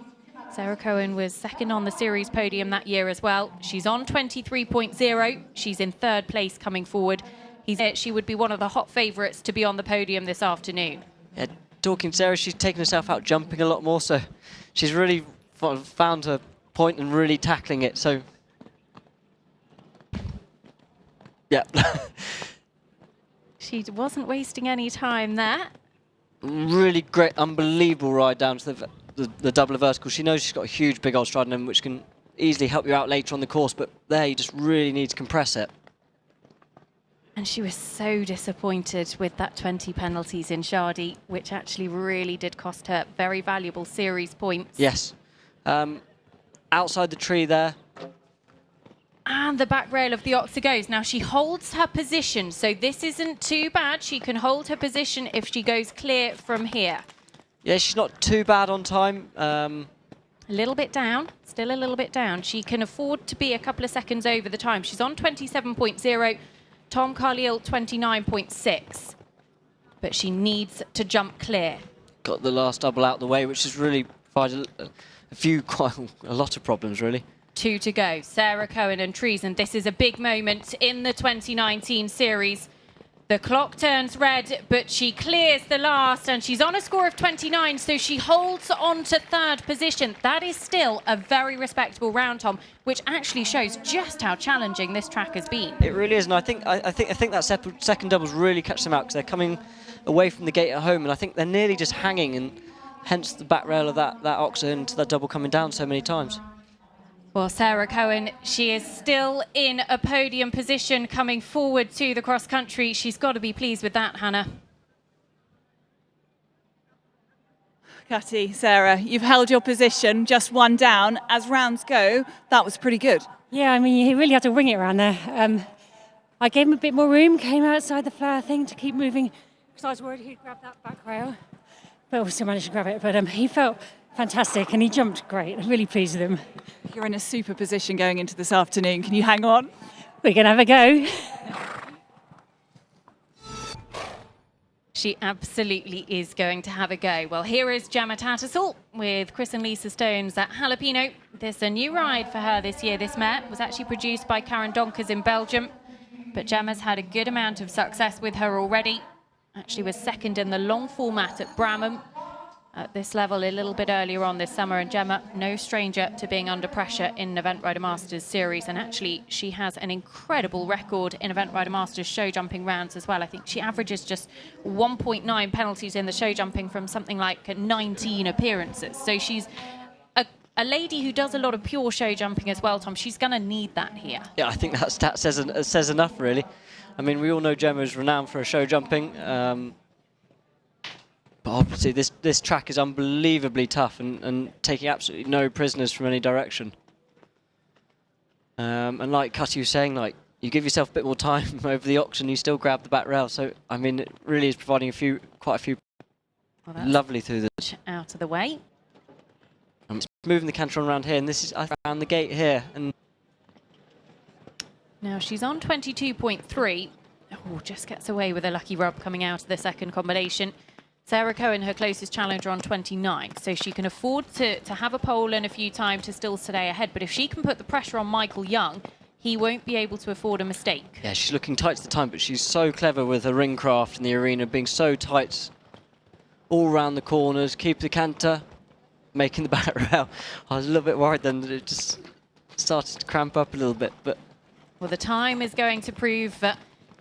Sarah Cohen was second on the series podium that year as well. She's on 23.0. She's in 3rd place coming forward. She would be one of the hot favourites to be on the podium this afternoon. Yeah, talking to Sarah, she's taken herself out jumping a lot more, so she's really found her point and really tackling it, so yeah. She wasn't wasting any time there. Really great, unbelievable ride down to the double of vertical. She knows she's got a huge big old stride in them which can easily help you out later on the course, but there you just really need to compress it. And she was so disappointed with that 20 penalties in Jardy, which actually really did cost her very valuable series points. Yes. Outside the tree there. And the back rail of the Oxer goes. Now she holds her position, so this isn't too bad. She can hold her position if she goes clear from here. Yeah, she's not too bad on time. A little bit down, still a little bit down. She can afford to be a couple of seconds over the time. She's on 27.0. Tom Carlile 29.6, but she needs to jump clear. Got the last double out the way, which has really provided quite a lot of problems, really. 2 to go. Sarah Cohen and Treason. This is a big moment in the 2019 series. The clock turns red, but she clears the last, and she's on a score of 29, so she holds on to 3rd position. That is still a very respectable round, Tom, which actually shows just how challenging this track has been. It really is, and I think that second double's really catch them out because they're coming away from the gate at home, and I think they're nearly just hanging, and hence the back rail of that Oxer into that double coming down so many times. Well, Sarah Cohen, she is still in a podium position coming forward to the cross country. She's got to be pleased with that, Hannah. Catty, Sarah, you've held your position, just one down. As rounds go, that was pretty good. Yeah, I mean, he really had to wing it around there. I gave him a bit more room, came outside the flower thing to keep moving, because I was worried he'd grab that back rail, but we still managed to grab it. But he felt fantastic, and he jumped great. I'm really pleased with him. You're in a super position going into this afternoon. Can you hang on? We're going to have a go. She absolutely is going to have a go. Well, here is Gemma Tattersall with Chris and Lisa Stones at Jalapeno. This is a new ride for her this year. This mare was actually produced by Karen Donkers in Belgium, but Gemma's had a good amount of success with her already. Actually was second in the long format at Bramham at this level a little bit earlier on this summer, and Gemma, no stranger to being under pressure in Event Rider Masters series, and actually she has an incredible record in Event Rider Masters show jumping rounds as well. I think she averages just 1.9 penalties in the show jumping from something like 19 appearances. So she's a lady who does a lot of pure show jumping as well, Tom. She's going to need that here. Yeah, I think that stat says enough, really. I mean, we all know Gemma is renowned for her show jumping. But obviously this track is unbelievably tough and taking absolutely no prisoners from any direction. And like Cutty was saying, like, you give yourself a bit more time over the auction, you still grab the back rail. So, I mean, it really is providing quite a few lovely through the... Out of the way. I'm moving the canter around here, and this is around the gate here. And now she's on 22.3. Oh, just gets away with a lucky rub coming out of the second combination. Sarah Cohen, her closest challenger, on 29, so she can afford to have a pole and a few time to still stay ahead. But if she can put the pressure on Michael Young, he won't be able to afford a mistake. Yeah, she's looking tight to the time, but she's so clever with her ring craft in the arena, being so tight all around the corners, keep the canter, making the back rail. I was a little bit worried then that it just started to cramp up a little bit, but... Well, the time is going to prove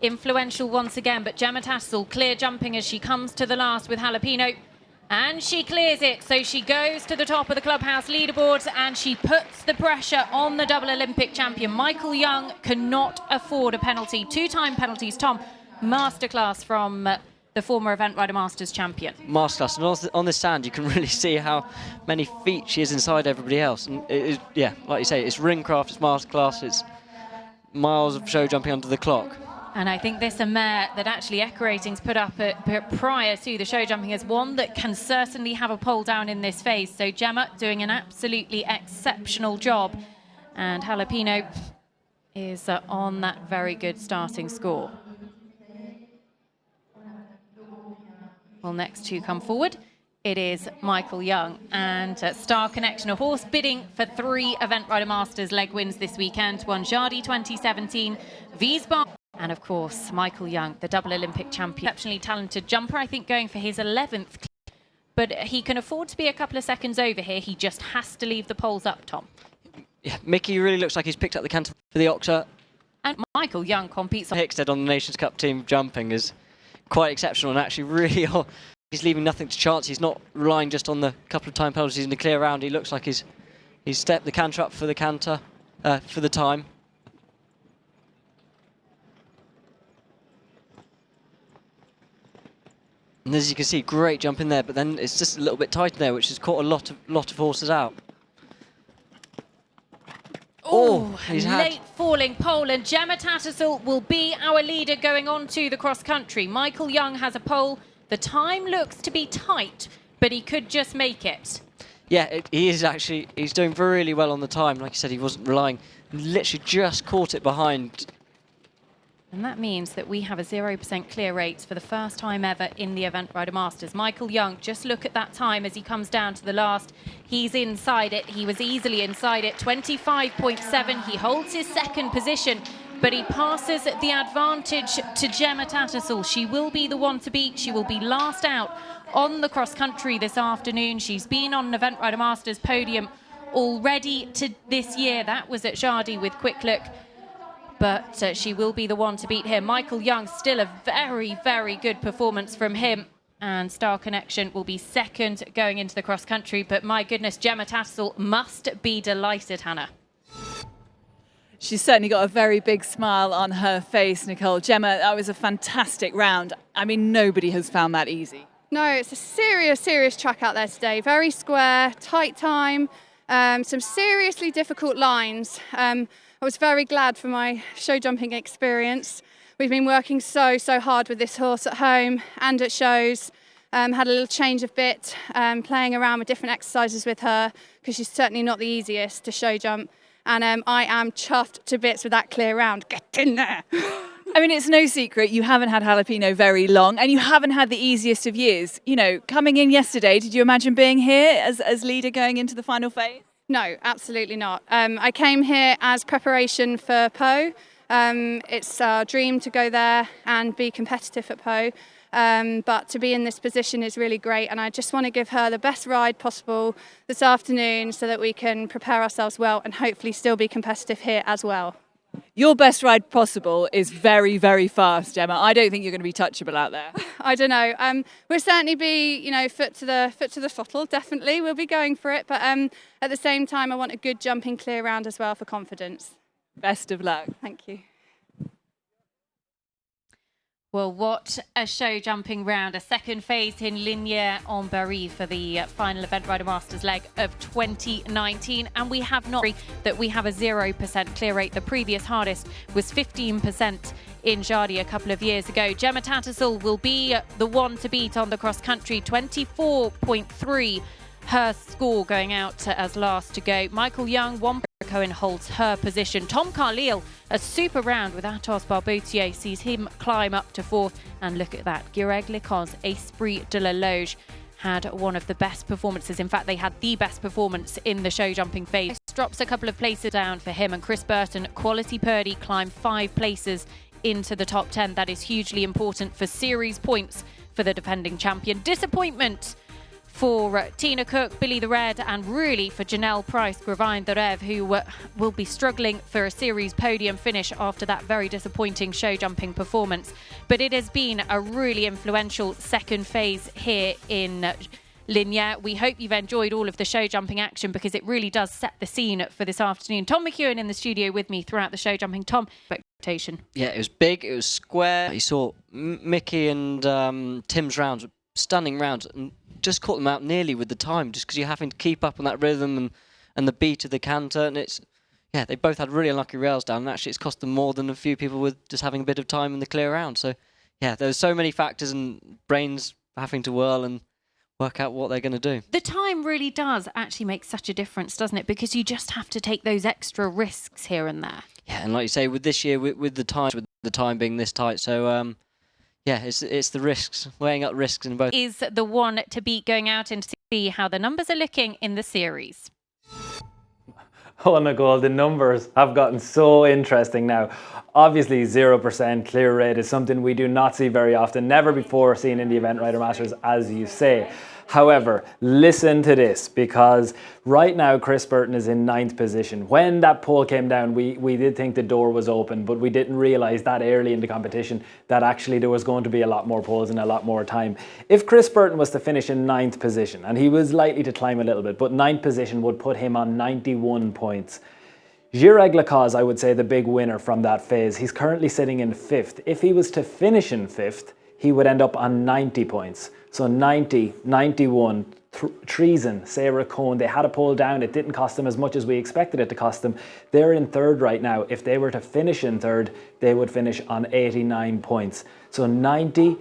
influential once again, but Gemma Tattersall clear jumping as she comes to the last with Jalapeno, and she clears it. So she goes to the top of the clubhouse leaderboard and she puts the pressure on the double Olympic champion. Michael Young cannot afford a penalty. 2-time penalties, Tom. Masterclass from the former Event Rider Masters champion. Masterclass, and on this sand you can really see how many feet she is inside everybody else. And it is, yeah, like you say, it's ring craft, it's masterclass, it's miles of show jumping under the clock. And I think this a mare that actually Echo Ratings put up prior to the show jumping as one that can certainly have a pole down in this phase. So Gemma doing an absolutely exceptional job. And Jalapeno is on that very good starting score. Well, next to come forward, it is Michael Young and Star Connection, a horse bidding for 3 Event Rider Masters leg wins this weekend. Won Jardy 2017, Wiesbaden. And of course, Michael Young, the double Olympic champion. Exceptionally talented jumper, I think going for his 11th. But he can afford to be a couple of seconds over here. He just has to leave the poles up, Tom. Yeah, Mickey really looks like he's picked up the canter for the Octa. And Michael Young competes on... Hickstead on the Nations Cup team jumping is quite exceptional and actually really... he's leaving nothing to chance. He's not relying just on the couple of time penalties in the clear round. He looks like he's stepped the canter up for the canter, for the time. And as you can see, great jump in there, but then it's just a little bit tight in there, which has caught a lot of horses out. Oh, late falling pole, and Gemma Tattersall will be our leader going on to the cross country. Michael Young has a pole. The time looks to be tight, but he could just make it. Yeah, he is actually, he's doing really well on the time. Like you said, he wasn't relying, literally just caught it behind. And that means that we have a 0% clear rate for the first time ever in the Event Rider Masters. Michael Young, just look at that time as he comes down to the last. He's inside it. He was easily inside it. 25.7. He holds his second position, but he passes the advantage to Gemma Tattersall. She will be the one to beat. She will be last out on the cross country this afternoon. She's been on an Event Rider Masters podium already this year. That was at Jardy with Quick Look. But she will be the one to beat him. Michael Young, still a very, very good performance from him. And Star Connection will be second going into the cross country. But my goodness, Gemma Tattersall must be delighted, Hannah. She's certainly got a very big smile on her face, Nicole. Gemma, that was a fantastic round. I mean, nobody has found that easy. No, it's a serious track out there today. Very square, tight time, some seriously difficult lines. I was very glad for my show jumping experience. We've been working so hard with this horse at home and at shows. Had a little change of bit, playing around with different exercises with her because she's certainly not the easiest to show jump. And I am chuffed to bits with that clear round. Get in there. I mean, it's no secret you haven't had jalapeno very long and you haven't had the easiest of years. You know, coming in yesterday, did you imagine being here as leader going into the final phase? No, absolutely not. I came here as preparation for Po. It's our dream to go there and be competitive at Po. But to be in this position is really great, and I just want to give her the best ride possible this afternoon so that we can prepare ourselves well and hopefully still be competitive here as well. Your best ride possible is very, very fast, Emma. I don't think you're going to be touchable out there. I don't know. We'll certainly be, you know, foot to the throttle. Definitely, we'll be going for it. But at the same time, I want a good jumping clear round as well for confidence. Best of luck. Thank you. Well, what a show jumping round. A second phase in Lignières en Barry for the final Event Rider Masters leg of 2019. And we have not that we have a 0% clear rate. The previous hardest was 15% in Jardy a couple of years ago. Gemma Tattersall will be the one to beat on the cross country, 24.3. Her score going out as last to go. Michael Young, Cohen holds her position. Tom Carlile, a super round with Atos Barbotier, sees him climb up to fourth. And look at that, Greg Lecons, Esprit de la Loge, had one of the best performances. In fact, they had the best performance in the show jumping phase. Drops a couple of places down for him, and Chris Burton, Quality Purdy, climbed 5 places into the top 10. That is hugely important for series points for the defending champion. Disappointment for Tina Cook, Billy the Red, and really for Janelle Price, Gravine the Rev, who will be struggling for a series podium finish after that very disappointing show jumping performance. But it has been a really influential second phase here in Lignières. We hope you've enjoyed all of the show jumping action because it really does set the scene for this afternoon. Tom McEwen in the studio with me throughout the show jumping. Tom, expectation? Yeah, it was big, it was square. You saw Mickey and Tim's rounds, stunning rounds, and just caught them out nearly with the time, just because you're having to keep up on that rhythm and the beat of the canter. And it's, yeah, they both had really unlucky rails down, and actually it's cost them more than a few people with just having a bit of time in the clear round. So, yeah, there's so many factors and brains having to whirl and work out what they're going to do. The time really does actually make such a difference, doesn't it? Because you just have to take those extra risks here and there. Yeah, and like you say, with this year, with the time being this tight, so yeah, it's the risks, weighing up risks in both. Is the one to beat going out and to see how the numbers are looking in the series. Oh, Nicole, the numbers have gotten so interesting now. Obviously, 0% clear rate is something we do not see very often, never before seen in the Event Rider Masters, as you say. However, listen to this, because right now Chris Burton is in 9th position. When that poll came down, we did think the door was open, but we didn't realise that early in the competition that actually there was going to be a lot more polls and a lot more time. If Chris Burton was to finish in 9th position, and he was likely to climb a little bit, but 9th position would put him on 91 points. Greg Lecons, I would say, the big winner from that phase. He's currently sitting in 5th. If he was to finish in 5th, he would end up on 90 points. So 90, 91, Treason, Sarah Cohn, they had a poll down. It didn't cost them as much as we expected it to cost them. They're in 3rd right now. If they were to finish in 3rd, they would finish on 89 points. So 90,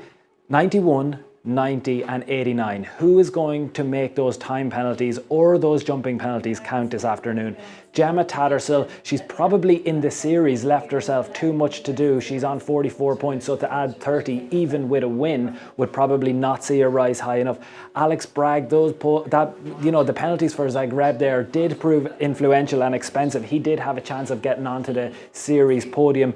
91, 90 and 89. Who is going to make those time penalties or those jumping penalties count this afternoon? Gemma Tattersall, she's probably in the series left herself too much to do. She's on 44 points, so to add 30 even with a win would probably not see her rise high enough. Alex Bragg, the penalties for Zagreb there did prove influential and expensive. He did have a chance of getting onto the series podium.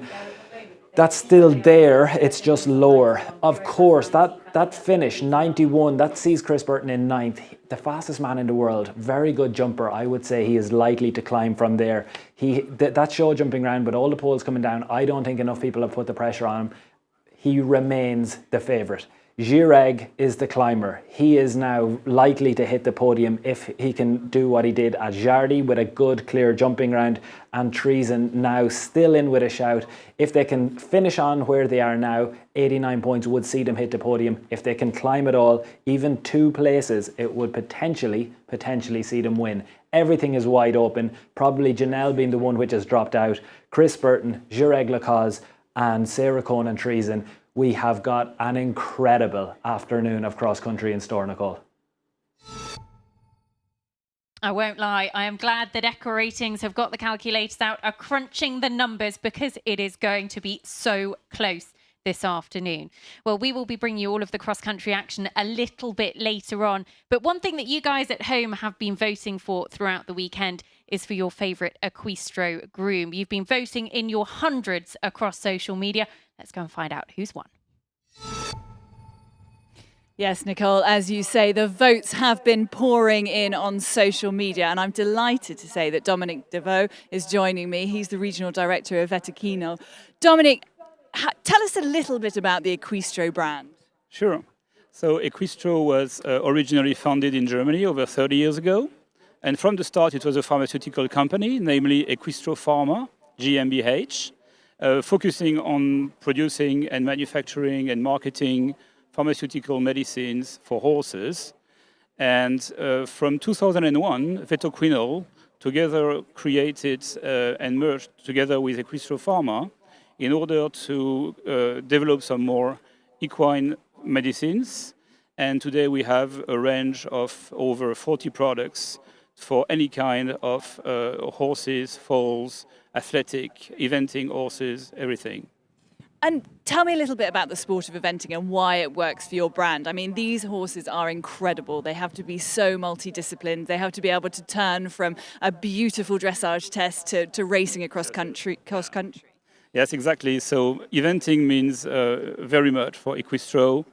That's still there, it's just lower. Of course, that finish, 91, that sees Chris Burton in 9th. The fastest man in the world, very good jumper. I would say he is likely to climb from there. That show jumping round, with all the polls coming down, I don't think enough people have put the pressure on him. He remains the favourite. Greg is the climber. He is now likely to hit the podium if he can do what he did at Jardy with a good clear jumping round, and Treason now still in with a shout. If they can finish on where they are now, 89 points would see them hit the podium. If they can climb it all, even 2 places, it would potentially see them win. Everything is wide open, probably Janelle being the one which has dropped out. Chris Burton, Greg Lecons and Sarah Cohn and Treason. We have got an incredible afternoon of cross-country in store, Nicole. I won't lie, I am glad the Decker ratings have got the calculators out, are crunching the numbers because it is going to be so close this afternoon. Well, we will be bringing you all of the cross-country action a little bit later on. But one thing that you guys at home have been voting for throughout the weekend is for your favourite Equistro groom. You've been voting in your hundreds across social media. Let's go and find out who's won. Yes, Nicole, as you say, the votes have been pouring in on social media, and I'm delighted to say that Dominic Deveau is joining me. He's the Regional Director of Vetekino. Dominic, tell us a little bit about the Equistro brand. Sure. So Equistro was originally founded in Germany over 30 years ago. And from the start, it was a pharmaceutical company, namely Equistro Pharma, GmbH, focusing on producing and manufacturing and marketing pharmaceutical medicines for horses. And from 2001, Vetoquinol together created and merged together with Equistro Pharma in order to develop some more equine medicines. And today we have a range of over 40 products for any kind of horses, foals, athletic, eventing horses, everything. And tell me a little bit about the sport of eventing and why it works for your brand. I mean, these horses are incredible. They have to be so multidisciplined. They have to be able to turn from a beautiful dressage test to racing across country. Yes, exactly. So eventing means very much for Equistro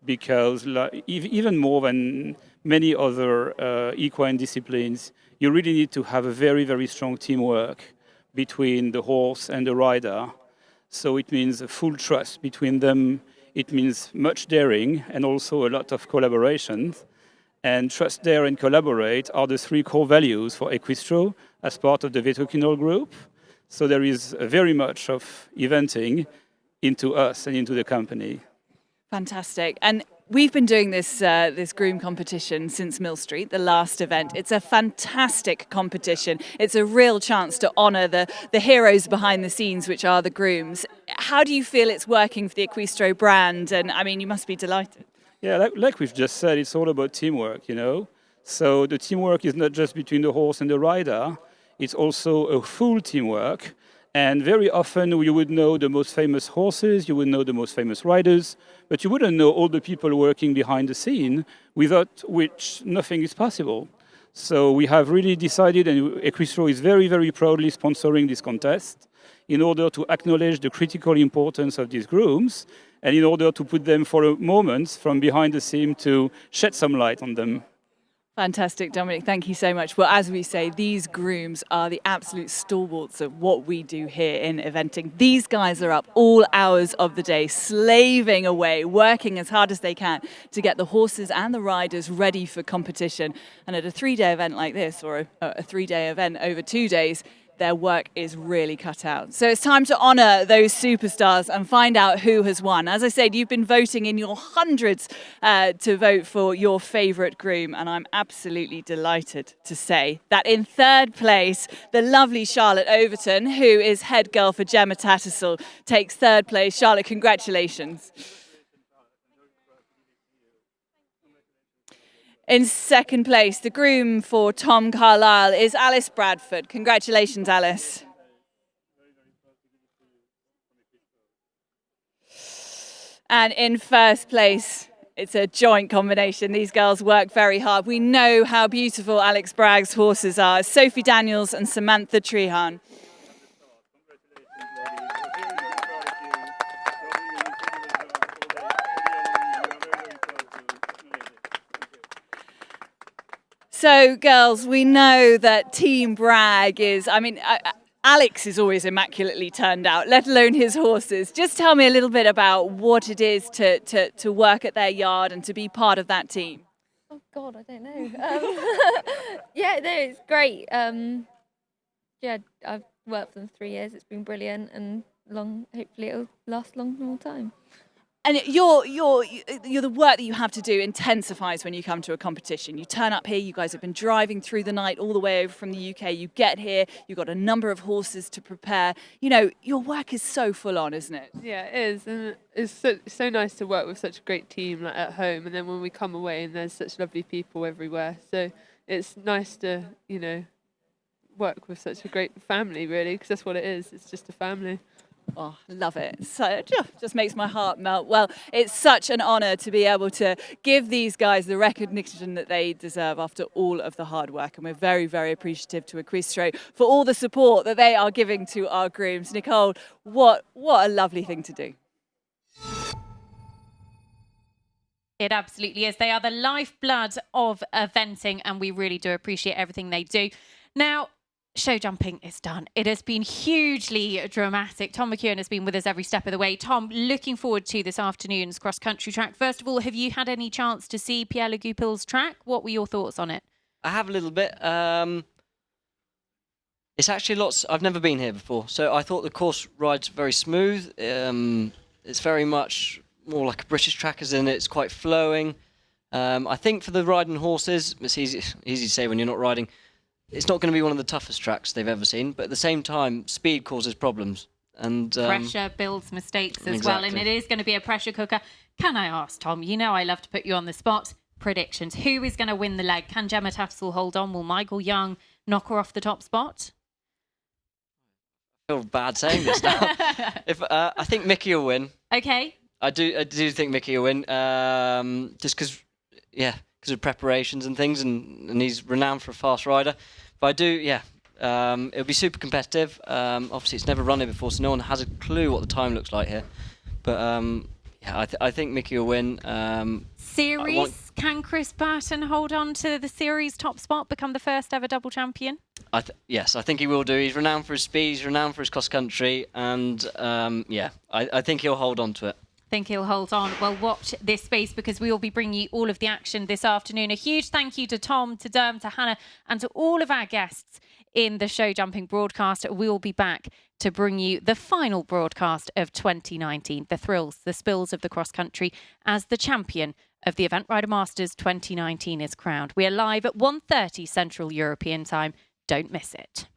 because even more than many other equine disciplines, you really need to have a very, very strong teamwork between the horse and the rider. So it means a full trust between them. It means much daring and also a lot of collaboration. And trust, dare, and collaborate are the three core values for Equistro as part of the Vetoquinol group. So there is very much of eventing into us and into the company. Fantastic. And we've been doing this groom competition since Mill Street, the last event. It's a fantastic competition. It's a real chance to honour the heroes behind the scenes, which are the grooms. How do you feel it's working for the Equistro brand? And I mean, you must be delighted. Yeah, like we've just said, it's all about teamwork, you know. So the teamwork is not just between the horse and the rider. It's also a full teamwork. And very often you would know the most famous horses, you would know the most famous riders, but you wouldn't know all the people working behind the scene, without which nothing is possible. So we have really decided, and Equistro is very, very proudly sponsoring this contest, in order to acknowledge the critical importance of these grooms, and in order to put them for a moment from behind the scene to shed some light on them. Fantastic, Dominic. Thank you so much. Well, as we say, these grooms are the absolute stalwarts of what we do here in eventing. These guys are up all hours of the day, slaving away, working as hard as they can to get the horses and the riders ready for competition. And at a 3-day event like this, or a 3-day event over 2 days, their work is really cut out. So it's time to honour those superstars and find out who has won. As I said, you've been voting in your hundreds to vote for your favourite groom, and I'm absolutely delighted to say that in third place, the lovely Charlotte Overton, who is head girl for Gemma Tattersall, takes third place. Charlotte, congratulations. In second place, the groom for Tom Carlisle is Alice Bradford. Congratulations, Alice. And in first place, it's a joint combination. These girls work very hard. We know how beautiful Alex Bragg's horses are. Sophie Daniels and Samantha Trehan. So, girls, we know that Team Bragg is, Alex is always immaculately turned out, let alone his horses. Just tell me a little bit about what it is to work at their yard and to be part of that team. Oh, God, I don't know. Yeah, no, it's great. Yeah, I've worked for them 3 years. It's been brilliant and long. Hopefully it'll last long more time. And the work that you have to do intensifies when you come to a competition. You turn up here, you guys have been driving through the night all the way over from the UK, you get here, you've got a number of horses to prepare. You know, your work is so full on, isn't it? Yeah, it is, and it's so nice to work with such a great team like at home, and then when we come away and there's such lovely people everywhere. So it's nice to, you know, work with such a great family, really, because that's what it is. It's just a family. Oh, love it. So it just makes my heart melt. Well, it's such an honour to be able to give these guys the recognition that they deserve after all of the hard work. And we're very, very appreciative to Equistro for all the support that they are giving to our grooms. Nicole, what a lovely thing to do. It absolutely is. They are the lifeblood of eventing, and we really do appreciate everything they do. Now, show jumping is done. It has been hugely dramatic. Tom McEwen has been with us every step of the way. Tom, looking forward to this afternoon's cross-country track. First of all, have you had any chance to see Pierre Le Goupil's track? What were your thoughts on it? I have a little bit. It's actually lots. I've never been here before, so I thought the course ride's very smooth. It's very much more like a British track, as in it's quite flowing. I think for the riding horses, it's easy to say when you're not riding. It's not going to be one of the toughest tracks they've ever seen, but at the same time, speed causes problems. And pressure builds mistakes as well, and it is going to be a pressure cooker. Can I ask, Tom, you know I love to put you on the spot. Predictions. Who is going to win the leg? Can Gemma Tattersall hold on? Will Michael Young knock her off the top spot? I feel bad saying this now. I think Mickey will win. Okay. I do think Mickey will win, just because of preparations and things, and he's renowned for a fast rider. But I do, it'll be super competitive. Obviously, it's never run here before, so no one has a clue what the time looks like here. But I think Mickey will win. Series, can Chris Burton hold on to the series top spot, become the first ever double champion? Yes, I think he will do. He's renowned for his speed, he's renowned for his cross country, and I think he'll hold on to it. Think he'll hold on. Well, watch this space, because we will be bringing you all of the action this afternoon. A huge thank you to Tom, to Derm, to Hannah, and to all of our guests in the show jumping broadcast. We will be back to bring you the final broadcast of 2019, the thrills, the spills of the cross country, as the champion of the Event Rider Masters 2019 is crowned. We are live at 1:30 Central European Time. Don't miss it.